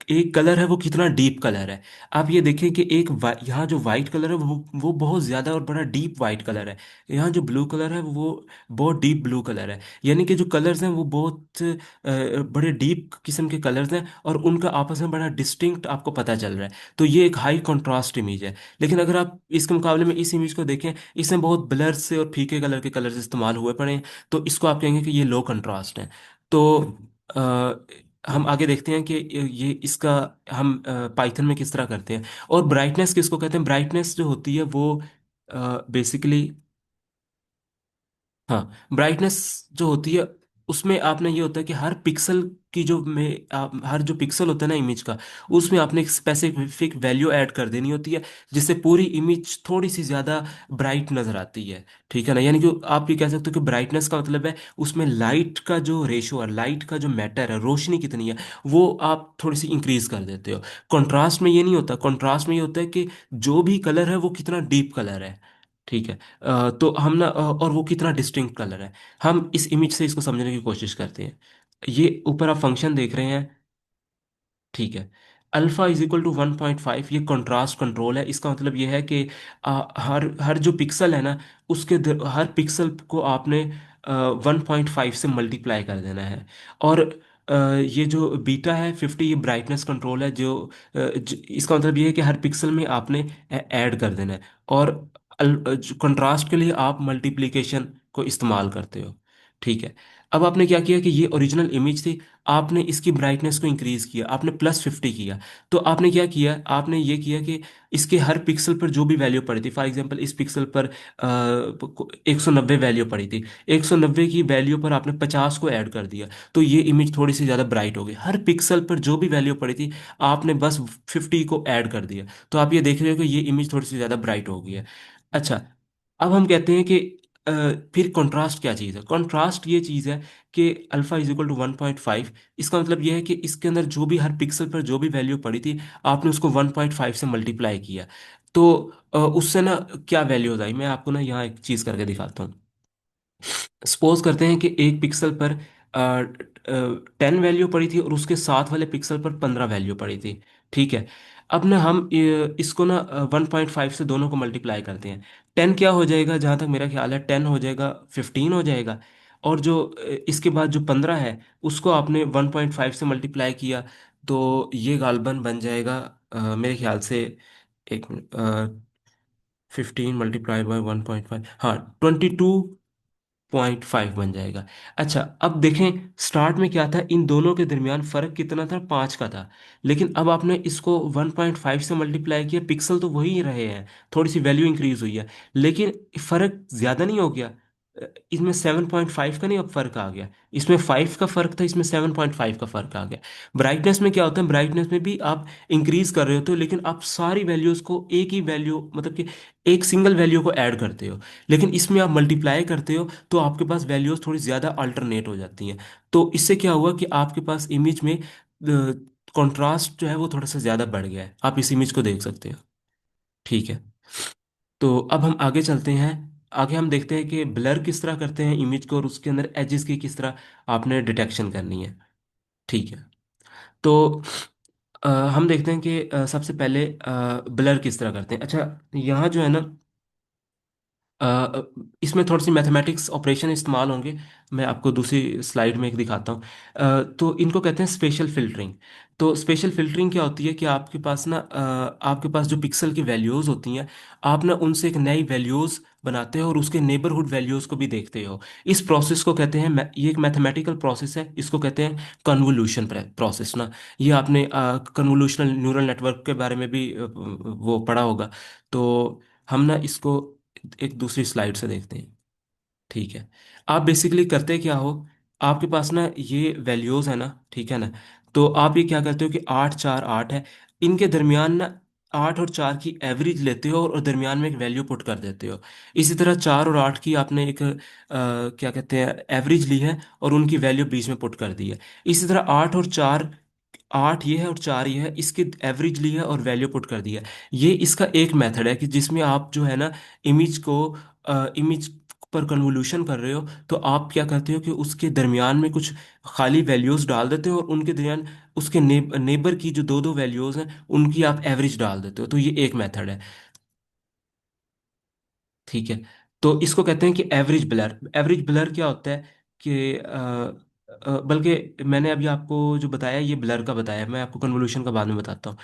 एक कलर है वो कितना डीप कलर है। आप ये देखें कि यहाँ जो वाइट कलर है वो बहुत ज़्यादा और बड़ा डीप वाइट कलर है। यहाँ जो ब्लू कलर है वो बहुत डीप ब्लू कलर है। यानी कि जो कलर्स हैं वो बहुत बड़े डीप किस्म के कलर्स हैं और उनका आपस में बड़ा डिस्टिंक्ट आपको पता चल रहा है। तो ये एक हाई कंट्रास्ट इमेज है। लेकिन अगर आप इसके मुकाबले में इस इमेज को देखें, इसमें बहुत ब्लर से और फीके कलर के कलर्स इस्तेमाल हुए पड़े हैं, तो इसको आप कहेंगे कि ये लो कंट्रास्ट है। तो हम आगे देखते हैं कि ये इसका हम पाइथन में किस तरह करते हैं। और ब्राइटनेस किसको कहते हैं, ब्राइटनेस जो होती है वो बेसिकली, हाँ, ब्राइटनेस जो होती है उसमें आपने ये होता है कि हर पिक्सल की जो हर जो पिक्सल होता है ना इमेज का, उसमें आपने एक स्पेसिफिक वैल्यू ऐड कर देनी होती है, जिससे पूरी इमेज थोड़ी सी ज़्यादा ब्राइट नज़र आती है। ठीक है ना, यानी कि आप ये कह सकते हो कि ब्राइटनेस का मतलब है उसमें लाइट का जो रेशो है, लाइट का जो मैटर है, रोशनी कितनी है, वो आप थोड़ी सी इंक्रीज कर देते हो। कॉन्ट्रास्ट में ये नहीं होता। कॉन्ट्रास्ट में ये होता है कि जो भी कलर है वो कितना डीप कलर है। ठीक है। तो हम ना और वो कितना डिस्टिंक्ट कलर है, हम इस इमेज से इसको समझने की कोशिश करते हैं। ये ऊपर आप फंक्शन देख रहे हैं। ठीक है, अल्फा इज इक्वल टू 1.5, ये कंट्रास्ट कंट्रोल है। इसका मतलब ये है कि हर हर जो पिक्सल है ना, हर पिक्सल को आपने 1.5 से मल्टीप्लाई कर देना है। और ये जो बीटा है 50, ये ब्राइटनेस कंट्रोल है। इसका मतलब ये है कि हर पिक्सल में आपने ऐड कर देना है। और कंट्रास्ट के लिए आप मल्टीप्लिकेशन को इस्तेमाल करते हो। ठीक है, अब आपने क्या किया कि ये ओरिजिनल इमेज थी, आपने इसकी ब्राइटनेस को इंक्रीज किया, आपने +50 किया। तो आपने क्या किया, आपने ये किया कि इसके हर पिक्सल पर जो भी वैल्यू पड़ी थी, फॉर एग्जांपल इस पिक्सल पर 190 वैल्यू पड़ी थी, 190 की वैल्यू पर आपने 50 को ऐड कर दिया। तो ये इमेज थोड़ी सी ज़्यादा ब्राइट हो गई। हर पिक्सल पर जो भी वैल्यू पड़ी थी आपने बस 50 को ऐड कर दिया, तो आप ये देख रहे हो कि ये इमेज थोड़ी सी ज़्यादा ब्राइट हो गई है। अच्छा, अब हम कहते हैं कि अ, फिर कंट्रास्ट क्या चीज़ है। कंट्रास्ट ये चीज़ है कि अल्फा इज इक्वल टू 1.5। इसका मतलब ये है कि इसके अंदर जो भी हर पिक्सल पर जो भी वैल्यू पड़ी थी, आपने उसको 1.5 से मल्टीप्लाई किया। तो उससे ना क्या वैल्यूज आई, मैं आपको ना यहाँ एक चीज़ करके दिखाता हूँ। सपोज करते हैं कि एक पिक्सल पर 10 वैल्यू पड़ी थी और उसके साथ वाले पिक्सल पर 15 वैल्यू पड़ी थी। ठीक है, अब ना हम इसको ना 1.5 से दोनों को मल्टीप्लाई करते हैं। 10 क्या हो जाएगा, जहाँ तक मेरा ख्याल है 10 हो जाएगा 15 हो जाएगा। और जो इसके बाद जो 15 है उसको आपने 1.5 से मल्टीप्लाई किया, तो ये गालबन बन जाएगा मेरे ख्याल से, एक मिनट, 15 × 1.5, हाँ 22.5 बन जाएगा। अच्छा, अब देखें स्टार्ट में क्या था, इन दोनों के दरमियान फर्क कितना था, 5 का था। लेकिन अब आपने इसको 1.5 से मल्टीप्लाई किया, पिक्सल तो वही रहे हैं, थोड़ी सी वैल्यू इंक्रीज हुई है, लेकिन फर्क ज्यादा नहीं हो गया। इसमें 7.5 का नहीं, अब फर्क आ गया। इसमें 5 का फर्क था, इसमें 7.5 का फर्क आ गया। ब्राइटनेस में क्या होता है, ब्राइटनेस में भी आप इंक्रीज कर रहे होते हो, लेकिन आप सारी वैल्यूज को एक ही वैल्यू, मतलब कि एक सिंगल वैल्यू को ऐड करते हो। लेकिन इसमें आप मल्टीप्लाई करते हो, तो आपके पास वैल्यूज थोड़ी ज़्यादा अल्टरनेट हो जाती हैं। तो इससे क्या हुआ कि आपके पास इमेज में कंट्रास्ट जो है वो थोड़ा सा ज़्यादा बढ़ गया है। आप इस इमेज को देख सकते हो। ठीक है, तो अब हम आगे चलते हैं। आगे हम देखते हैं कि ब्लर किस तरह करते हैं इमेज को और उसके अंदर एजेस की किस तरह आपने डिटेक्शन करनी है। ठीक है, तो हम देखते हैं कि सबसे पहले ब्लर किस तरह करते हैं। अच्छा, यहाँ जो है ना, इसमें थोड़ी सी मैथमेटिक्स ऑपरेशन इस्तेमाल होंगे। मैं आपको दूसरी स्लाइड में एक दिखाता हूँ। तो इनको कहते हैं स्पेशल फिल्टरिंग। तो स्पेशल फिल्टरिंग क्या होती है कि आपके पास ना आपके पास जो पिक्सल की वैल्यूज़ होती हैं, आप ना उनसे एक नई वैल्यूज़ बनाते हो और उसके नेबरहुड वैल्यूज़ को भी देखते हो। इस प्रोसेस को कहते हैं ये एक मैथमेटिकल प्रोसेस है, इसको कहते हैं कन्वोल्यूशन प्रोसेस ना। ये आपने कन्वोल्यूशनल न्यूरल नेटवर्क के बारे में भी वो पढ़ा होगा। तो हम ना इसको एक दूसरी स्लाइड से देखते हैं। ठीक है। आप बेसिकली करते क्या हो, आपके पास ना ये वैल्यूज है ना, ठीक है ना। तो आप ये क्या करते हो कि 8 4 8 है, इनके दरमियान ना 8 और 4 की एवरेज लेते हो और दरमियान में एक वैल्यू पुट कर देते हो। इसी तरह 4 और 8 की आपने एक क्या कहते हैं एवरेज ली है और उनकी वैल्यू बीच में पुट कर दी है। इसी तरह 8 और 4, 8 ये है और 4 ये है, इसकी एवरेज ली है और वैल्यू पुट कर दी है। ये इसका एक मेथड है कि जिसमें आप जो है ना इमेज को इमेज पर कन्वोल्यूशन कर रहे हो। तो आप क्या करते हो कि उसके दरमियान में कुछ खाली वैल्यूज डाल देते हो और उनके दरमियान उसके नेबर की जो दो दो वैल्यूज हैं उनकी आप एवरेज डाल देते हो। तो ये एक मेथड है। ठीक है। तो इसको कहते हैं कि एवरेज ब्लर। एवरेज ब्लर क्या होता है कि बल्कि मैंने अभी आपको जो बताया ये ब्लर का बताया, मैं आपको कन्वोल्यूशन का बाद में बताता हूँ।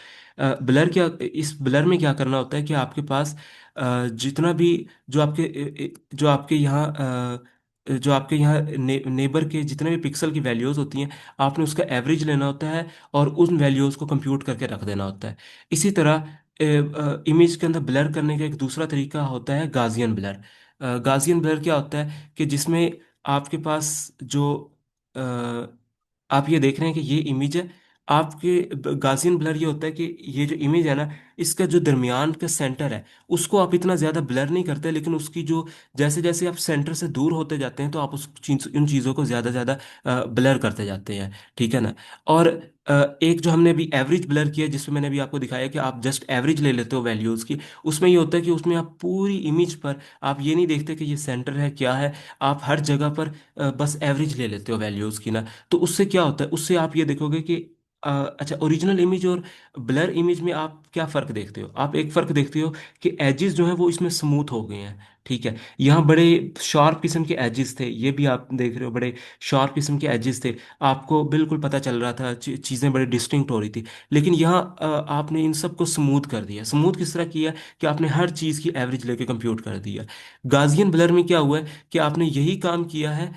ब्लर क्या, इस ब्लर में क्या करना होता है कि आपके पास जितना भी जो आपके यहाँ जो आपके यहाँ नेबर के जितने भी पिक्सल की वैल्यूज होती हैं, आपने उसका एवरेज लेना होता है और उन वैल्यूज को कंप्यूट करके रख देना होता है। इसी तरह इमेज के अंदर ब्लर करने का एक दूसरा तरीका होता है गाजियन ब्लर। गाजियन ब्लर क्या होता है कि जिसमें आपके पास जो अ, आप ये देख रहे हैं कि ये इमेज है आपके। गाजियन ब्लर ये होता है कि ये जो इमेज है ना, इसका जो दरमियान का सेंटर है उसको आप इतना ज़्यादा ब्लर नहीं करते, लेकिन उसकी जो जैसे जैसे आप सेंटर से दूर होते जाते हैं तो आप उन चीज़ों को ज़्यादा ज़्यादा ब्लर करते जाते हैं। ठीक है ना। और एक जो हमने अभी एवरेज ब्लर किया जिसमें मैंने अभी आपको दिखाया कि आप जस्ट एवरेज ले लेते हो वैल्यूज़ की, उसमें ये होता है कि उसमें आप पूरी इमेज पर आप ये नहीं देखते कि ये सेंटर है क्या है, आप हर जगह पर बस एवरेज ले लेते हो वैल्यूज़ की ना। तो उससे क्या होता है, उससे आप ये देखोगे कि अ, अच्छा, ओरिजिनल इमेज और ब्लर इमेज में आप क्या फ़र्क देखते हो। आप एक फ़र्क देखते हो कि एजेस जो हैं वो इसमें स्मूथ हो गए हैं। ठीक है। यहाँ बड़े शार्प किस्म के एजेस थे, ये भी आप देख रहे हो बड़े शार्प किस्म के एजेस थे, आपको बिल्कुल पता चल रहा था, चीज़ें बड़ी डिस्टिंक्ट हो रही थी। लेकिन यहाँ आपने इन सबको स्मूथ कर दिया। स्मूथ किस तरह किया कि आपने हर चीज़ की एवरेज लेके कंप्यूट कर दिया। गाजियन ब्लर में क्या हुआ है कि आपने यही काम किया है,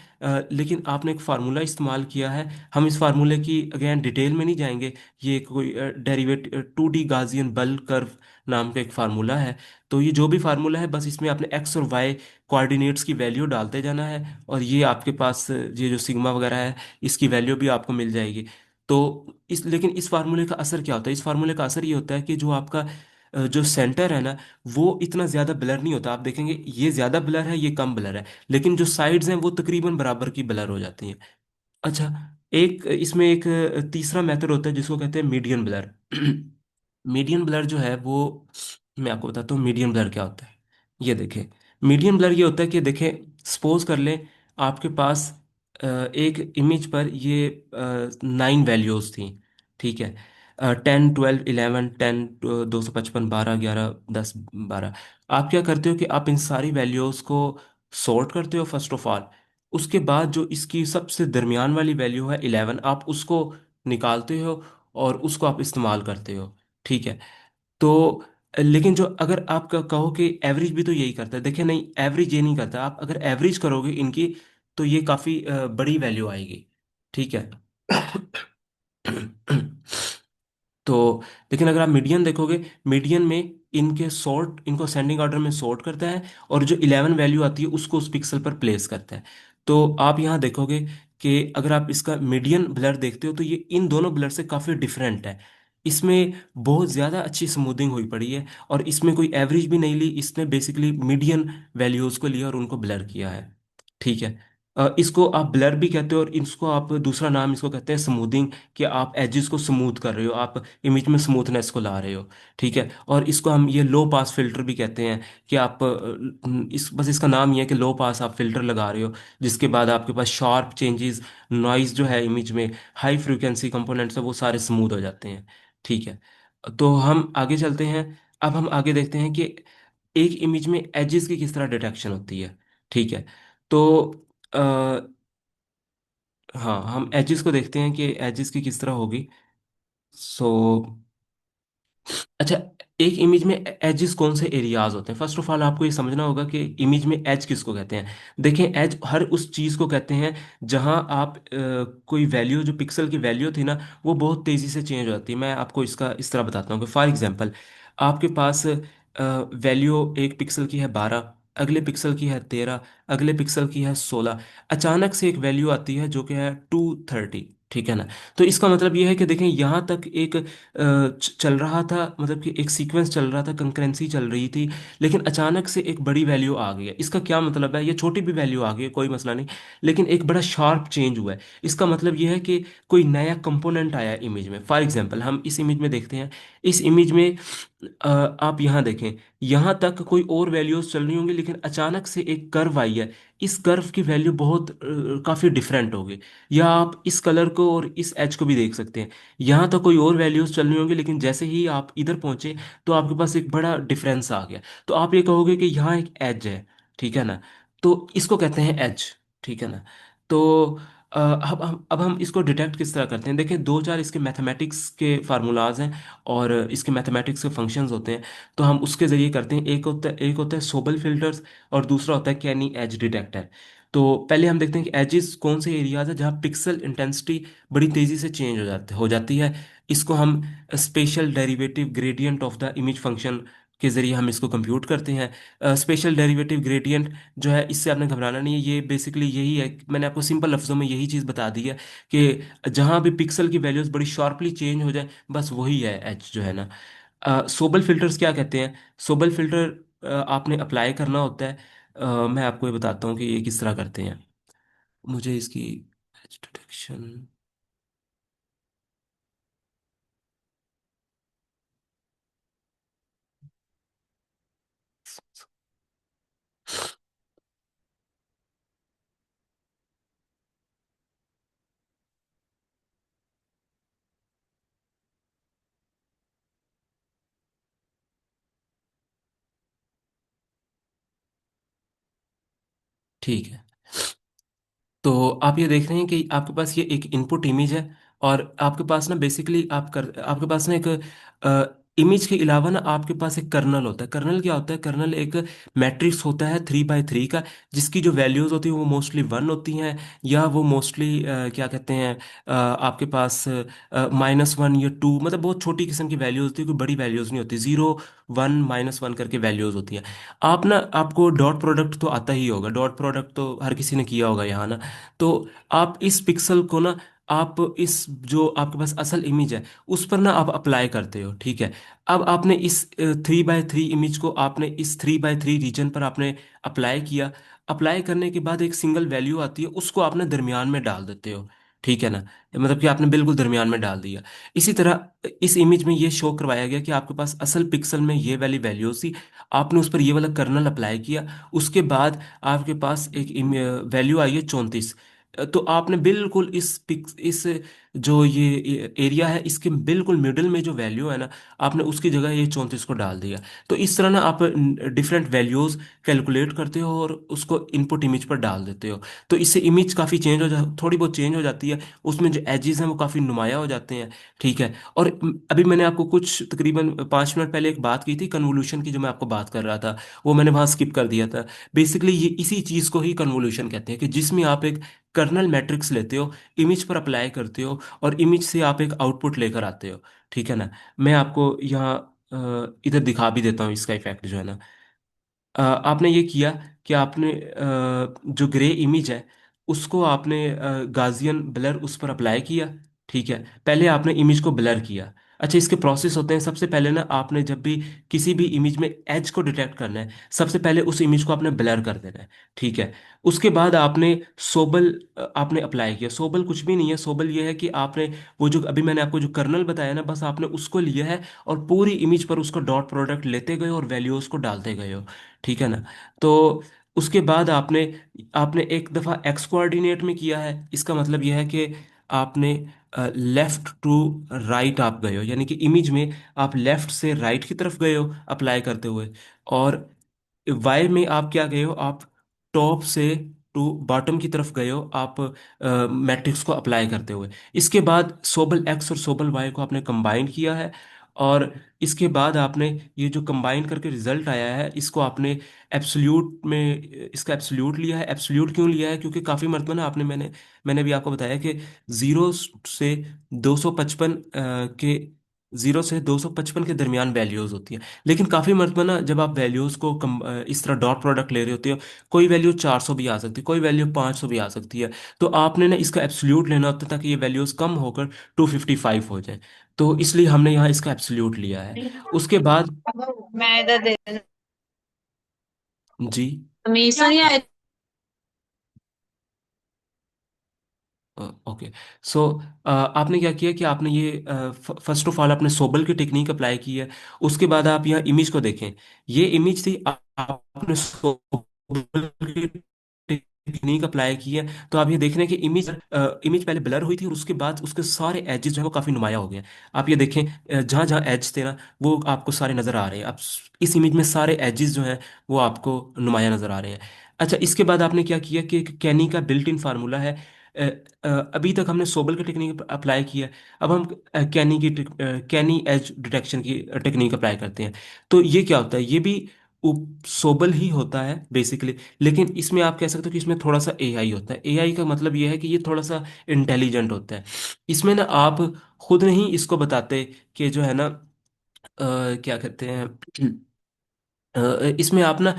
लेकिन आपने एक फार्मूला इस्तेमाल किया है। हम इस फार्मूले की अगेन डिटेल में नहीं जाएंगे। ये कोई डेरिवेट 2D गाजियन बल कर्व नाम का एक फार्मूला है। तो ये जो भी फार्मूला है बस इसमें आपने एक्स और वाई कोऑर्डिनेट्स की वैल्यू डालते जाना है और ये आपके पास ये जो सिग्मा वगैरह है इसकी वैल्यू भी आपको मिल जाएगी। तो लेकिन इस फार्मूले का असर क्या होता है, इस फार्मूले का असर ये होता है कि जो आपका जो सेंटर है ना वो इतना ज़्यादा ब्लर नहीं होता। आप देखेंगे ये ज़्यादा ब्लर है, ये कम ब्लर है, लेकिन जो साइड्स हैं वो तकरीबन बराबर की ब्लर हो जाती हैं। अच्छा, एक इसमें एक तीसरा मेथड होता है जिसको कहते हैं मीडियन ब्लर। मीडियन ब्लर जो है वो मैं आपको बताता हूँ मीडियन ब्लर क्या होता है। ये देखें, मीडियन ब्लर ये होता है कि देखें, सपोज कर लें आपके पास एक इमेज पर ये 9 वैल्यूज थी। ठीक है। 10 12 11 10 255 12 11 10 12। आप क्या करते हो कि आप इन सारी वैल्यूज को सॉर्ट करते हो फर्स्ट ऑफ ऑल। उसके बाद जो इसकी सबसे दरमियान वाली वैल्यू है 11, आप उसको निकालते हो और उसको आप इस्तेमाल करते हो। ठीक है। तो लेकिन जो अगर आप कहो कि एवरेज भी तो यही करता है, देखिए नहीं, एवरेज ये नहीं करता। आप अगर एवरेज करोगे इनकी तो ये काफ़ी बड़ी वैल्यू आएगी। ठीक है। तो लेकिन अगर आप मीडियन देखोगे, मीडियन में इनको असेंडिंग ऑर्डर में सॉर्ट करता है और जो 11 वैल्यू आती है उसको उस पिक्सल पर प्लेस करता है। तो आप यहाँ देखोगे कि अगर आप इसका मीडियन ब्लर देखते हो तो ये इन दोनों ब्लर से काफ़ी डिफरेंट है। इसमें बहुत ज़्यादा अच्छी स्मूथिंग हुई पड़ी है और इसमें कोई एवरेज भी नहीं ली, इसने बेसिकली मीडियन वैल्यूज़ को लिया और उनको ब्लर किया है। ठीक है। इसको आप ब्लर भी कहते हो और इसको आप दूसरा नाम इसको कहते हैं स्मूथिंग, कि आप एजेस को स्मूथ कर रहे हो, आप इमेज में स्मूथनेस को ला रहे हो। ठीक है। और इसको हम ये लो पास फिल्टर भी कहते हैं कि आप इस बस इसका नाम ये है कि लो पास आप फिल्टर लगा रहे हो, जिसके बाद आपके पास शार्प चेंजेस, नॉइज जो है इमेज में, हाई फ्रिक्वेंसी कंपोनेंट्स है वो सारे स्मूथ हो जाते हैं। ठीक है। तो हम आगे चलते हैं। अब हम आगे देखते हैं कि एक इमेज में एजेस की किस तरह डिटेक्शन होती है। ठीक है। तो आ, हाँ, हम एजेस को देखते हैं कि एजेस की किस तरह होगी। सो अच्छा, एक इमेज में एजेस कौन से एरियाज होते हैं। फर्स्ट ऑफ ऑल आपको ये समझना होगा कि इमेज में एज किसको कहते हैं। देखें, एज हर उस चीज़ को कहते हैं जहां आप कोई वैल्यू, जो पिक्सल की वैल्यू थी ना, वो बहुत तेज़ी से चेंज हो जाती है। मैं आपको इसका इस तरह बताता हूँ कि फॉर एग्जांपल आपके पास वैल्यू एक पिक्सल की है 12, अगले पिक्सल की है 13, अगले पिक्सल की है 16। अचानक से एक वैल्यू आती है जो कि है 230। ठीक है ना। तो इसका मतलब यह है कि देखें, यहाँ तक एक चल रहा था, मतलब कि एक सीक्वेंस चल रहा था, कंकरेंसी चल रही थी, लेकिन अचानक से एक बड़ी वैल्यू आ गई है। इसका क्या मतलब है, ये छोटी भी वैल्यू आ गई है कोई मसला नहीं, लेकिन एक बड़ा शार्प चेंज हुआ है। इसका मतलब यह है कि कोई नया कंपोनेंट आया इमेज में। फॉर एग्जांपल हम इस इमेज में देखते हैं। इस इमेज में आप यहाँ देखें, यहाँ तक कोई और वैल्यूज चल रही होंगी, लेकिन अचानक से एक कर्व आई है। इस कर्व की वैल्यू बहुत काफ़ी डिफरेंट होगी। या आप इस कलर को और इस एज को भी देख सकते हैं। यहाँ तो कोई और वैल्यूज चल रही होंगी, लेकिन जैसे ही आप इधर पहुंचे तो आपके पास एक बड़ा डिफरेंस आ गया। तो आप ये कहोगे कि यहाँ एक एज है। ठीक है ना। तो इसको कहते हैं एज। ठीक है ना। तो अब हम इसको डिटेक्ट किस तरह करते हैं। देखिए, दो चार इसके मैथमेटिक्स के फार्मूलाज हैं और इसके मैथमेटिक्स के फंक्शंस होते हैं। तो हम उसके जरिए करते हैं। एक होता है सोबल फिल्टर्स, और दूसरा होता है कैनी एज डिटेक्टर। तो पहले हम देखते हैं कि एजेस कौन से एरियाज है जहाँ पिक्सल इंटेंसिटी बड़ी तेजी से चेंज हो जाती है। इसको हम special derivative gradient of the image function के जरिए हम इसको कंप्यूट करते हैं। स्पेशल डेरिवेटिव ग्रेडियंट जो है, इससे आपने घबराना नहीं है। ये बेसिकली यही है, मैंने आपको सिंपल लफ्ज़ों में यही चीज़ बता दी है कि जहाँ भी पिक्सल की वैल्यूज बड़ी शार्पली चेंज हो जाए, बस वही है एच जो है ना। सोबल फिल्टर्स क्या कहते हैं। सोबल फिल्टर आपने अप्लाई करना होता है। मैं आपको ये बताता हूँ कि ये किस तरह करते हैं। मुझे इसकी एज डिटेक्शन। ठीक है। तो आप ये देख रहे हैं कि आपके पास ये एक इनपुट इमेज है, और आपके पास ना बेसिकली आपके पास ना एक इमेज के अलावा ना आपके पास एक कर्नल होता है। कर्नल क्या होता है, कर्नल एक मैट्रिक्स होता है 3 बाई 3 का, जिसकी जो वैल्यूज होती हैं वो मोस्टली 1 होती हैं, या वो मोस्टली क्या कहते हैं, आपके पास -1 या 2, मतलब बहुत छोटी किस्म की वैल्यूज होती है, कोई बड़ी वैल्यूज नहीं होती। 0 1 -1 करके वैल्यूज होती हैं। आपको डॉट प्रोडक्ट तो आता ही होगा, डॉट प्रोडक्ट तो हर किसी ने किया होगा यहाँ ना। तो आप इस पिक्सल को ना, आप इस जो आपके पास असल इमेज है उस पर ना आप अप्लाई करते हो। ठीक है। अब आपने इस 3 बाई 3 इमेज को आपने इस 3 बाई 3 रीजन पर आपने अप्लाई किया। अप्लाई करने के बाद एक सिंगल वैल्यू आती है, उसको आपने दरमियान में डाल देते हो। ठीक है ना। मतलब कि आपने बिल्कुल दरमियान में डाल दिया। इसी तरह इस इमेज में ये शो करवाया गया कि आपके पास असल पिक्सल में ये वाली वैल्यू थी, आपने उस पर ये वाला कर्नल अप्लाई किया। उसके बाद आपके पास एक वैल्यू आई है 34। तो आपने बिल्कुल इस जो ये एरिया है, इसके बिल्कुल मिडिल में जो वैल्यू है ना, आपने उसकी जगह ये 34 को डाल दिया। तो इस तरह ना आप डिफरेंट वैल्यूज कैलकुलेट करते हो और उसको इनपुट इमेज पर डाल देते हो। तो इससे इमेज काफ़ी थोड़ी बहुत चेंज हो जाती है। उसमें जो एजेस हैं वो काफ़ी नुमाया हो जाते हैं। ठीक है। और अभी मैंने आपको कुछ तकरीबन 5 मिनट पहले एक बात की थी कन्वोल्यूशन की, जो मैं आपको बात कर रहा था, वो मैंने वहाँ स्किप कर दिया था। बेसिकली ये इसी चीज़ को ही कन्वोल्यूशन कहते हैं, कि जिसमें आप एक कर्नल मैट्रिक्स लेते हो, इमेज पर अप्लाई करते हो, और इमेज से आप एक आउटपुट लेकर आते हो। ठीक है ना। मैं आपको यहाँ इधर दिखा भी देता हूँ इसका इफेक्ट जो है ना। आपने ये किया कि आपने जो ग्रे इमेज है उसको आपने गाजियन ब्लर उस पर अप्लाई किया। ठीक है। पहले आपने इमेज को ब्लर किया। अच्छा, इसके प्रोसेस होते हैं। सबसे पहले ना आपने जब भी किसी भी इमेज में एज को डिटेक्ट करना है, सबसे पहले उस इमेज को आपने ब्लर कर देना है। ठीक है। उसके बाद आपने सोबल आपने अप्लाई किया। सोबल कुछ भी नहीं है। सोबल ये है कि आपने वो जो अभी मैंने आपको जो कर्नल बताया ना, बस आपने उसको लिया है और पूरी इमेज पर उसका डॉट प्रोडक्ट लेते गए और वैल्यूज को डालते गए हो। ठीक है ना। तो उसके बाद आपने आपने एक दफ़ा एक्स कोऑर्डिनेट में किया है। इसका मतलब यह है कि आपने लेफ्ट टू राइट आप गए हो, यानी कि इमेज में आप लेफ्ट से राइट की तरफ गए हो अप्लाई करते हुए। और वाई में आप क्या गए हो, आप टॉप से टू बॉटम की तरफ गए हो, आप मैट्रिक्स को अप्लाई करते हुए। इसके बाद सोबल एक्स और सोबल वाई को आपने कंबाइन किया है, और इसके बाद आपने ये जो कंबाइन करके रिजल्ट आया है इसको आपने एब्सोल्यूट में, इसका एब्सोल्यूट लिया है। एब्सोल्यूट क्यों लिया है? क्योंकि काफ़ी मरतबा ना आपने मैंने मैंने भी आपको बताया कि जीरो से 255 के 0 से 255 के दरमियान वैल्यूज होती है। लेकिन काफ़ी मरतबा ना जब आप वैल्यूज़ को इस तरह डॉट प्रोडक्ट ले रहे होते हो, कोई वैल्यू 400 भी आ सकती है, कोई वैल्यू 500 भी आ सकती है। तो आपने ना इसका एब्सोल्यूट लेना होता है ताकि ये वैल्यूज़ कम होकर 255 हो जाए। तो इसलिए हमने यहाँ इसका एब्सोल्यूट लिया है। उसके बाद मैं इधर दे जी, हमेशा नहीं आए। ओके। सो आपने क्या किया कि आपने ये फर्स्ट ऑफ ऑल आपने सोबल की टेक्निक अप्लाई की है। उसके बाद आप यहाँ इमेज को देखें। ये इमेज थी, आपने सोबल की टेक्निक अप्लाई की है। तो आप ये देख रहे हैं कि इमेज पहले ब्लर हुई थी, और उसके बाद उसके सारे एजेस जो है वो काफ़ी नुमाया हो गए हैं। आप ये देखें, जहाँ जहाँ एज थे ना, वो आपको सारे नज़र आ रहे हैं। आप इस इमेज में सारे एजेस जो हैं वो आपको नुमाया नज़र आ रहे हैं। अच्छा, इसके बाद आपने क्या किया कि एक कैनी का बिल्ट इन फार्मूला है। अ, अभी तक हमने सोबल की टेक्निक अप्लाई की है। अब हम कैनी एज डिटेक्शन की टेक्निक अप्लाई करते हैं। तो ये क्या होता है? ये भी सोबल ही होता है बेसिकली, लेकिन इसमें आप कह सकते हो कि इसमें थोड़ा सा एआई होता है। एआई का मतलब ये है कि ये थोड़ा सा इंटेलिजेंट होता है। इसमें ना आप खुद नहीं इसको बताते कि जो है ना, क्या कहते हैं, इसमें आप ना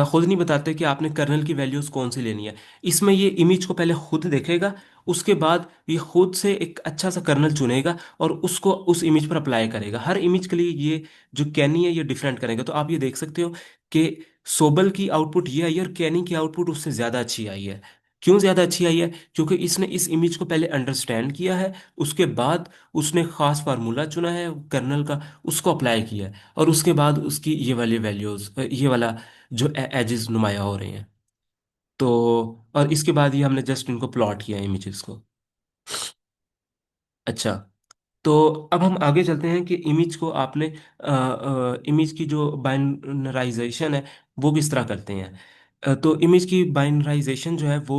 खुद नहीं बताते कि आपने कर्नल की वैल्यूज कौन सी लेनी है। इसमें ये इमेज को पहले खुद देखेगा, उसके बाद ये खुद से एक अच्छा सा कर्नल चुनेगा और उसको उस इमेज पर अप्लाई करेगा। हर इमेज के लिए ये जो कैनी है ये डिफरेंट करेगा। तो आप ये देख सकते हो कि सोबल की आउटपुट ये आई है और कैनी की आउटपुट उससे ज़्यादा अच्छी आई है। क्यों ज़्यादा अच्छी आई है? क्योंकि इसने इस इमेज को पहले अंडरस्टैंड किया है, उसके बाद उसने खास फार्मूला चुना है कर्नल का, उसको अप्लाई किया है, और उसके बाद उसकी ये वाली वैल्यूज, ये वाला जो एजेस नुमाया हो रहे हैं। तो और इसके बाद ये हमने जस्ट इनको प्लॉट किया इमेजेस को। अच्छा, तो अब हम आगे चलते हैं कि इमेज को आपने इमेज की जो बाइनराइजेशन है वो किस तरह करते हैं। तो इमेज की बाइनराइजेशन जो है वो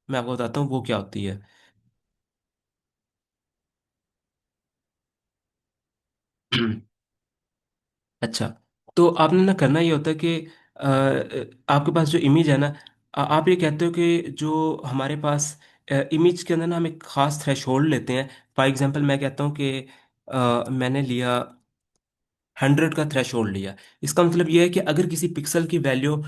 मैं आपको बताता हूँ वो क्या होती है। अच्छा, तो आपने ना करना ये होता है कि आपके पास जो इमेज है ना, आप ये कहते हो कि जो हमारे पास इमेज के अंदर ना हम एक खास थ्रेशोल्ड लेते हैं। फॉर एग्जांपल मैं कहता हूँ कि मैंने लिया 100 का थ्रेशोल्ड लिया। इसका मतलब ये है कि अगर किसी पिक्सल की वैल्यू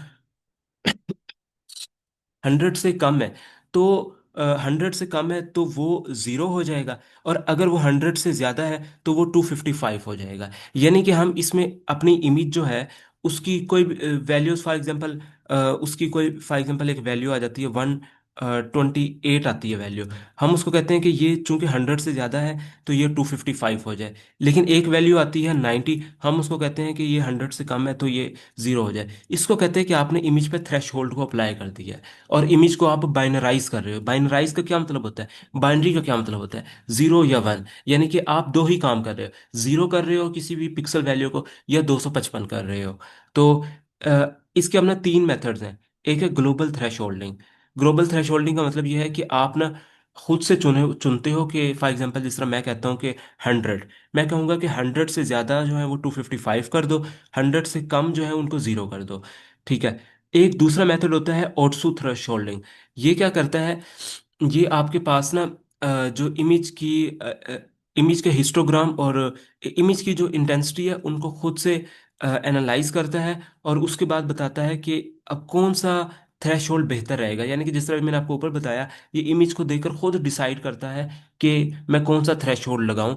100 से कम है, तो 100 से कम है तो वो ज़ीरो हो जाएगा, और अगर वो 100 से ज़्यादा है तो वो 255 हो जाएगा। यानी कि हम इसमें अपनी इमेज जो है उसकी कोई वैल्यूज, फॉर एग्जांपल उसकी कोई फॉर एग्जांपल एक वैल्यू आ जाती है 128 आती है वैल्यू। हम उसको कहते हैं कि ये चूंकि 100 से ज़्यादा है तो ये 255 हो जाए। लेकिन एक वैल्यू आती है 90, हम उसको कहते हैं कि ये 100 से कम है तो ये ज़ीरो हो जाए। इसको कहते हैं कि आपने इमेज पे थ्रेशोल्ड को अप्लाई कर दिया है, और इमेज को आप बाइनराइज कर रहे हो। बाइनराइज का क्या मतलब होता है? बाइनरी का क्या मतलब होता है? जीरो या वन। यानी कि आप दो ही काम कर रहे हो, जीरो कर रहे हो किसी भी पिक्सल वैल्यू को, या 255 कर रहे हो। तो इसके अपना तीन मेथड्स हैं। एक है ग्लोबल थ्रेशोल्डिंग। ग्लोबल थ्रेशोल्डिंग का मतलब यह है कि आप ना खुद से चुनते हो कि फॉर एग्जांपल जिस तरह मैं कहता हूँ कि 100, मैं कहूँगा कि 100 से ज़्यादा जो है वो 255 कर दो, 100 से कम जो है उनको ज़ीरो कर दो। ठीक है। एक दूसरा मेथड होता है ओट्सू थ्रेशोल्डिंग। ये क्या करता है? ये आपके पास ना जो इमेज के हिस्टोग्राम और इमेज की जो इंटेंसिटी है उनको खुद से एनालाइज करता है, और उसके बाद बताता है कि अब कौन सा थ्रेशोल्ड बेहतर रहेगा। यानी कि जिस तरह मैंने आपको ऊपर बताया, ये इमेज को देखकर खुद डिसाइड करता है कि मैं कौन सा थ्रेशोल्ड लगाऊं,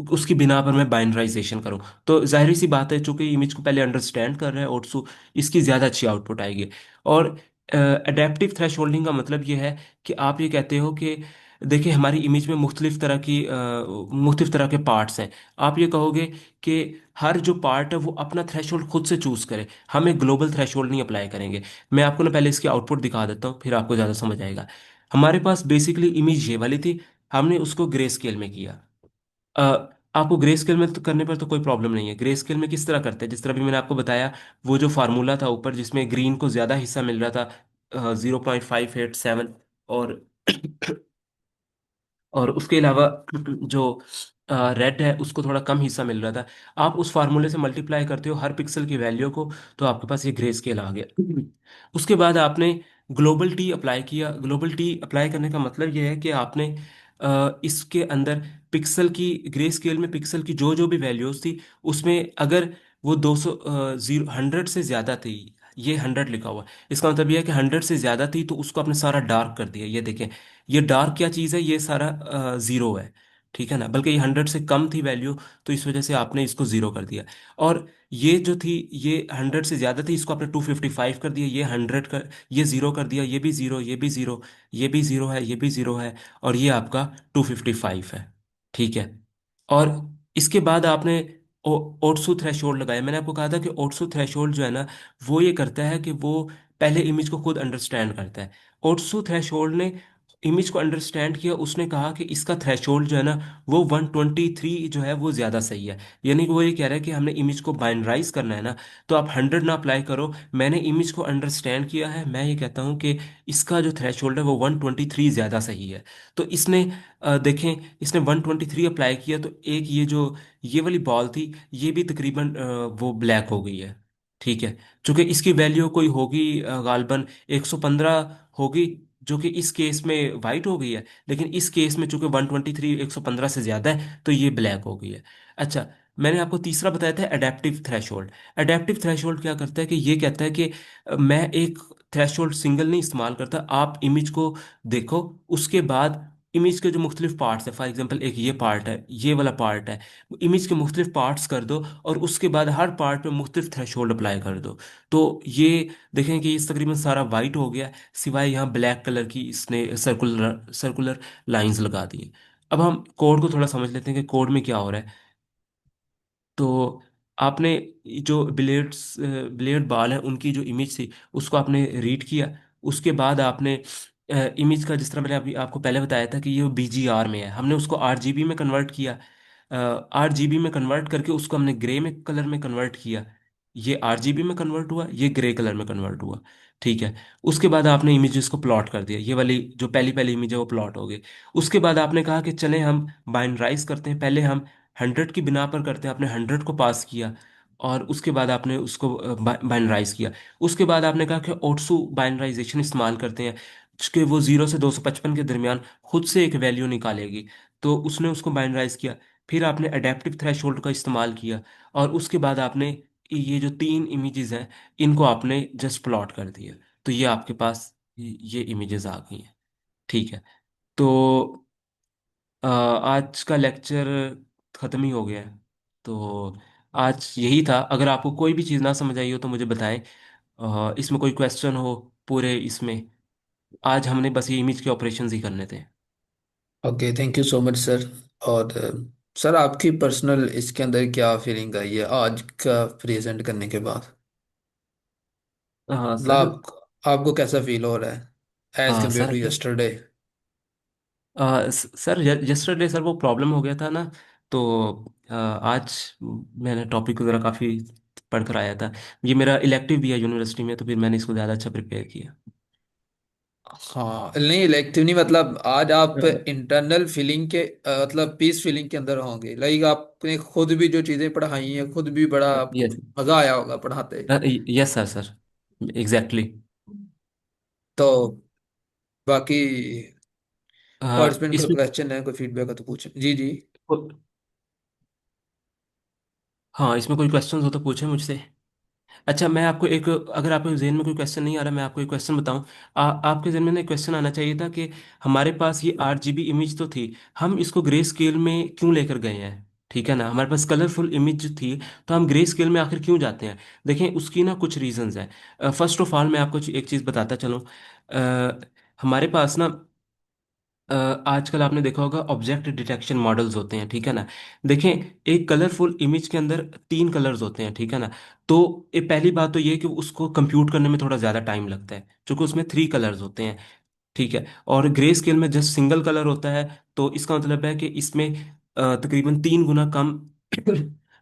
उसकी बिना पर मैं बाइनराइजेशन करूं। तो जाहिर सी बात है, चूंकि इमेज को पहले अंडरस्टैंड कर रहा है ओट्सू, इसकी ज़्यादा अच्छी आउटपुट आएगी। और अडेप्टिव थ्रेशोल्डिंग का मतलब ये है कि आप ये कहते हो कि देखिए हमारी इमेज में मुख्तलिफ तरह के पार्ट्स हैं। आप ये कहोगे कि हर जो पार्ट है वो अपना थ्रेशोल्ड खुद से चूज करे, हम एक ग्लोबल थ्रेशोल्ड नहीं अप्लाई करेंगे। मैं आपको ना पहले इसकी आउटपुट दिखा देता हूँ, फिर आपको ज़्यादा समझ आएगा। हमारे पास बेसिकली इमेज ये वाली थी, हमने उसको ग्रे स्केल में किया। आपको ग्रे स्केल में तो करने पर तो कोई प्रॉब्लम नहीं है। ग्रे स्केल में किस तरह करते हैं, जिस तरह भी मैंने आपको बताया, वो जो फार्मूला था ऊपर जिसमें ग्रीन को ज़्यादा हिस्सा मिल रहा था 0.587, और और उसके अलावा जो रेड है उसको थोड़ा कम हिस्सा मिल रहा था, आप उस फार्मूले से मल्टीप्लाई करते हो हर पिक्सल की वैल्यू को, तो आपके पास ये ग्रे स्केल आ गया। उसके बाद आपने ग्लोबल टी अप्लाई किया। ग्लोबल टी अप्लाई करने का मतलब ये है कि आपने इसके अंदर पिक्सल की, ग्रे स्केल में पिक्सल की जो जो भी वैल्यूज थी, उसमें अगर वो 200 जीरो 100 से ज़्यादा थी, ये 100 लिखा हुआ है, इसका मतलब ये है कि 100 से ज़्यादा थी तो उसको आपने सारा डार्क कर दिया। ये देखें, ये डार्क क्या चीज़ है, ये सारा ज़ीरो है, ठीक है ना, बल्कि ये 100 से कम थी वैल्यू, तो इस वजह से आपने इसको ज़ीरो कर दिया। और ये जो थी, ये 100 से ज़्यादा थी, इसको आपने 255 कर दिया, ये 100 कर, ये ज़ीरो कर दिया, ये भी ज़ीरो, ये भी ज़ीरो, ये भी ज़ीरो है, ये भी ज़ीरो है, और ये आपका 255 है, ठीक है। और इसके बाद आपने ओट्सू थ्रेशोल्ड लगाया। मैंने आपको कहा था कि ओट्सू थ्रेशोल्ड जो है ना, वो ये करता है कि वो पहले इमेज को खुद अंडरस्टैंड करता है। ओट्सू थ्रेशोल्ड ने इमेज को अंडरस्टैंड किया, उसने कहा कि इसका थ्रेशोल्ड जो है ना, वो 123 जो है वो ज़्यादा सही है। यानी कि वो ये कह रहा है कि हमने इमेज को बाइनराइज करना है ना, तो आप 100 ना अप्लाई करो, मैंने इमेज को अंडरस्टैंड किया है, मैं ये कहता हूँ कि इसका जो थ्रेशोल्ड है वो 123 ज़्यादा सही है। तो इसने देखें, इसने 123 अप्लाई किया, तो एक ये वाली बॉल थी, ये भी तकरीबन वो ब्लैक हो गई है, ठीक है। चूंकि इसकी वैल्यू कोई होगी गालबन 115 होगी, जो कि इस केस में वाइट हो गई है, लेकिन इस केस में चूंकि 123 115 से ज़्यादा है तो ये ब्लैक हो गई है। अच्छा, मैंने आपको तीसरा बताया था एडेप्टिव थ्रेशोल्ड। एडेप्टिव थ्रेशोल्ड क्या करता है कि ये कहता है कि मैं एक थ्रेशोल्ड सिंगल नहीं इस्तेमाल करता, आप इमेज को देखो, उसके बाद इमेज के जो मुख्तलिफ पार्ट्स है, फॉर एग्जांपल एक ये पार्ट है, ये वाला पार्ट है, इमेज के मुख्तलिफ पार्ट्स कर दो, और उसके बाद हर पार्ट पे मुख्तलिफ थ्रेशोल्ड अप्लाई कर दो। तो ये देखें कि इस तकरीबन सारा वाइट हो गया, सिवाय यहाँ ब्लैक कलर की इसने सर्कुलर सर्कुलर लाइंस लगा दी है। अब हम कोड को थोड़ा समझ लेते हैं कि कोड में क्या हो रहा है। तो आपने जो ब्लेड बाल है उनकी जो इमेज थी उसको आपने रीड किया। उसके बाद आपने इमेज का, जिस तरह मैंने अभी आपको पहले बताया था कि ये BGR में है, हमने उसको RGB में कन्वर्ट किया। RGB में कन्वर्ट करके उसको हमने ग्रे में कलर में कन्वर्ट किया। ये RGB में कन्वर्ट हुआ, ये ग्रे कलर में कन्वर्ट हुआ, ठीक है। उसके बाद आपने इमेजेस को प्लॉट कर दिया, ये वाली जो पहली पहली इमेज है वो प्लॉट हो गई। उसके बाद आपने कहा कि चलें हम बाइनराइज करते हैं, पहले हम 100 की बिना पर करते हैं, आपने 100 को पास किया, और उसके बाद आपने उसको बाइनराइज किया। उसके बाद आपने कहा कि ओट्सू बाइनराइजेशन इस्तेमाल करते हैं, कि वो 0 से 255 के दरमियान खुद से एक वैल्यू निकालेगी, तो उसने उसको बाइनराइज किया। फिर आपने अडेप्टिव थ्रेशोल्ड का इस्तेमाल किया, और उसके बाद आपने ये जो तीन इमेजेस हैं इनको आपने जस्ट प्लॉट कर दिया, तो ये आपके पास ये इमेजेस आ गई हैं, ठीक है। तो आज का लेक्चर ख़त्म ही हो गया है। तो आज यही था, अगर आपको कोई भी चीज़ ना समझ आई हो तो मुझे बताएं। इसमें कोई क्वेश्चन हो पूरे इसमें, आज हमने बस ये इमेज के ऑपरेशंस ही करने थे। Okay, thank you so much sir. और सर, आपकी पर्सनल इसके अंदर क्या फीलिंग आई है आज का प्रेजेंट करने के बाद? हाँ मतलब सर। आपको कैसा फील हो रहा है एज हाँ compare to sir. Yesterday? Sir yesterday sir वो प्रॉब्लम हो गया था ना, तो आज मैंने टॉपिक वगैरह काफ़ी पढ़ कर आया था। ये मेरा इलेक्टिव भी है यूनिवर्सिटी में, तो फिर मैंने इसको ज़्यादा अच्छा प्रिपेयर किया। हाँ, नहीं इलेक्टिव नहीं, मतलब आज आप हाँ। इंटरनल फीलिंग के मतलब पीस फीलिंग के अंदर होंगे। लाइक आपने खुद भी जो चीज़ें पढ़ाई हैं, खुद भी बड़ा आपको यस। मज़ा आया होगा पढ़ाते। Yes sir, sir exactly. तो बाकी पार्टिसिपेंट कोई इसमें क्वेश्चन है, कोई फीडबैक है तो पूछें। जी जी। हाँ, इसमें कोई क्वेश्चन हो तो पूछे मुझसे। अच्छा, मैं आपको एक, अगर आपके जहन में कोई क्वेश्चन नहीं आ रहा, मैं आपको एक क्वेश्चन बताऊं। आपके जहन में ना एक क्वेश्चन आना चाहिए था कि हमारे पास ये 8 GB इमेज तो थी, हम इसको ग्रे स्केल में क्यों लेकर गए हैं, ठीक है ना, हमारे पास कलरफुल इमेज थी, तो हम ग्रे स्केल में आखिर क्यों जाते हैं। देखें, उसकी ना कुछ रीजंस हैं। फर्स्ट ऑफ ऑल मैं आपको एक चीज़ बताता चलूँ। हमारे पास ना आजकल आपने देखा होगा ऑब्जेक्ट डिटेक्शन मॉडल्स होते हैं, ठीक है ना। देखें, एक कलरफुल इमेज के अंदर 3 कलर्स होते हैं, ठीक है ना। तो ये पहली बात तो ये है कि उसको कंप्यूट करने में थोड़ा ज़्यादा टाइम लगता है, क्योंकि उसमें 3 कलर्स होते हैं, ठीक है। और ग्रे स्केल में जस्ट सिंगल कलर होता है, तो इसका मतलब है कि इसमें तकरीबन 3 गुना कम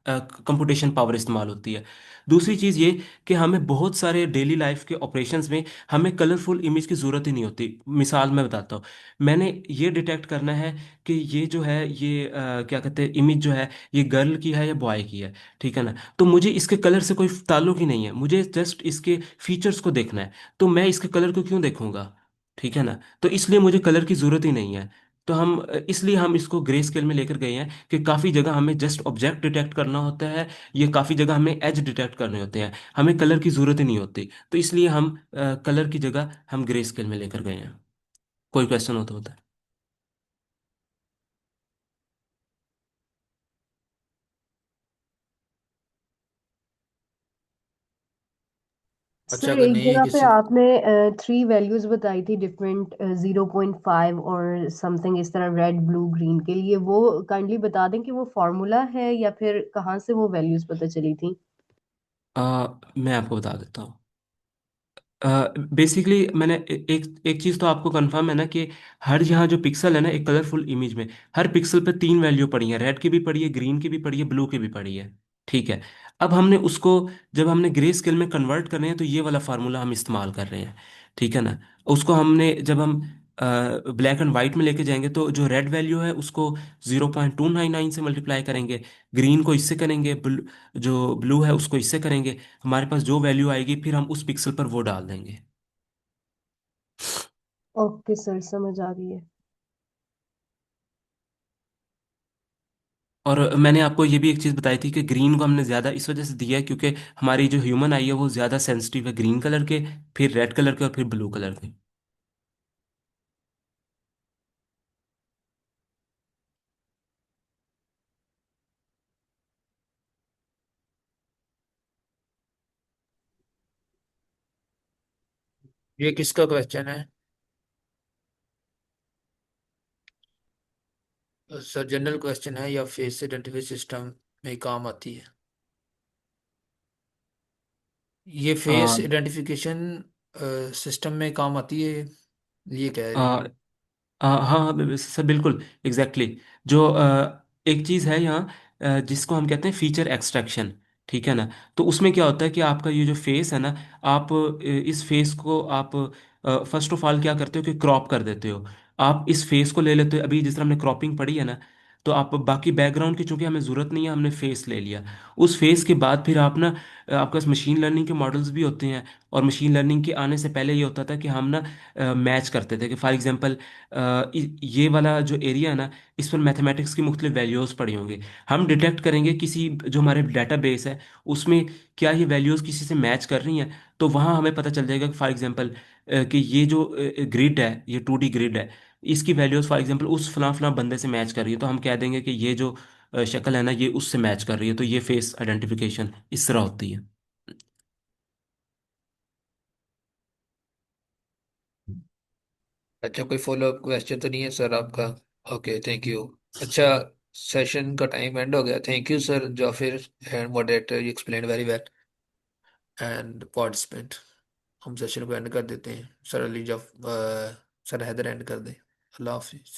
कंप्यूटेशन पावर इस्तेमाल होती है। दूसरी चीज़ ये कि हमें बहुत सारे डेली लाइफ के ऑपरेशंस में हमें कलरफुल इमेज की ज़रूरत ही नहीं होती। मिसाल मैं बताता हूँ। मैंने ये डिटेक्ट करना है कि ये जो है ये क्या कहते हैं इमेज जो है ये गर्ल की है या बॉय की है, ठीक है ना। तो मुझे इसके कलर से कोई ताल्लुक ही नहीं है, मुझे जस्ट इसके फीचर्स को देखना है। तो मैं इसके कलर को क्यों देखूंगा, ठीक है ना। तो इसलिए मुझे कलर की ज़रूरत ही नहीं है। तो हम इसलिए हम इसको ग्रे स्केल में लेकर गए हैं कि काफ़ी जगह हमें जस्ट ऑब्जेक्ट डिटेक्ट करना होता है, ये काफ़ी जगह हमें एज डिटेक्ट करने होते हैं, हमें कलर की ज़रूरत ही नहीं होती। तो इसलिए हम कलर की जगह हम ग्रे स्केल में लेकर गए हैं। कोई क्वेश्चन होता है। अच्छा, सर अगर एक नहीं है जगह पे किसी। आपने 3 वैल्यूज बताई थी डिफरेंट, 0.5 और समथिंग इस तरह, रेड ब्लू ग्रीन के लिए, वो काइंडली बता दें कि वो फॉर्मूला है या फिर कहाँ से वो वैल्यूज पता चली थी। मैं आपको बता देता हूँ। बेसिकली मैंने एक एक चीज़ तो आपको कंफर्म है ना कि हर यहाँ जो पिक्सल है ना एक कलरफुल इमेज में, हर पिक्सल पे 3 वैल्यू पड़ी है, रेड की भी पड़ी है, ग्रीन की भी पड़ी है, ब्लू की भी पड़ी है, ठीक है। अब हमने उसको जब हमने ग्रे स्केल में कन्वर्ट कर रहे हैं तो ये वाला फार्मूला हम इस्तेमाल कर रहे हैं, ठीक है ना। उसको हमने जब हम ब्लैक एंड वाइट में लेके जाएंगे तो जो रेड वैल्यू है उसको 0.299 से मल्टीप्लाई करेंगे, ग्रीन को इससे करेंगे, जो ब्लू है उसको इससे करेंगे, हमारे पास जो वैल्यू आएगी फिर हम उस पिक्सल पर वो डाल देंगे। ओके सर, समझ आ गई है। और मैंने आपको ये भी एक चीज़ बताई थी कि ग्रीन को हमने ज़्यादा इस वजह से दिया है क्योंकि हमारी जो ह्यूमन आई है वो ज़्यादा सेंसिटिव है ग्रीन कलर के, फिर रेड कलर के और फिर ब्लू कलर के। ये किसका क्वेश्चन है? सर जनरल क्वेश्चन है या फेस आइडेंटिफिकेशन सिस्टम में काम आती है? ये फेस आ, आइडेंटिफिकेशन सिस्टम में काम आती है, ये कह रहे हैं। आ, हाँ हाँ सर बिल्कुल एग्जैक्टली जो एक चीज़ है यहाँ जिसको हम कहते हैं फीचर एक्सट्रैक्शन, ठीक है ना। तो उसमें क्या होता है कि आपका ये जो फेस है ना, आप इस फेस को आप फर्स्ट ऑफ ऑल क्या करते हो कि क्रॉप कर देते हो। आप इस फेस को ले लेते हो, अभी जिस तरह हमने क्रॉपिंग पढ़ी है ना, तो आप बाकी बैकग्राउंड की चूंकि हमें ज़रूरत नहीं है, हमने फेस ले लिया। उस फेस के बाद फिर आप ना आपके पास मशीन लर्निंग के मॉडल्स भी होते हैं, और मशीन लर्निंग के आने से पहले ये होता था कि हम ना मैच करते थे कि फॉर एग्जांपल ये वाला जो एरिया है ना, इस पर मैथमेटिक्स की मुख्तलिफ वैल्यूज़ पड़ी होंगी। हम डिटेक्ट करेंगे किसी जो हमारे डेटाबेस है उसमें क्या ये वैल्यूज़ किसी से मैच कर रही हैं, तो वहाँ हमें पता चल जाएगा कि फॉर एग्जांपल कि ये जो ग्रिड है, ये 2D ग्रिड है, इसकी वैल्यूज़ फॉर एग्जांपल उस फलां फलां बंदे से मैच कर रही है, तो हम कह देंगे कि ये जो शक्ल है ना ये उससे मैच कर रही है। तो ये फेस आइडेंटिफिकेशन इस तरह होती है। अच्छा, कोई फॉलो अप क्वेश्चन तो नहीं है सर आपका? Okay, thank you. अच्छा, सेशन का टाइम एंड हो गया। Thank you sir Jafir and moderator, you explain very well, and participant. हम सेशन को एंड कर देते हैं। सर अली जफ सर हैदर एंड कर दें। अल्लाह हाफिज।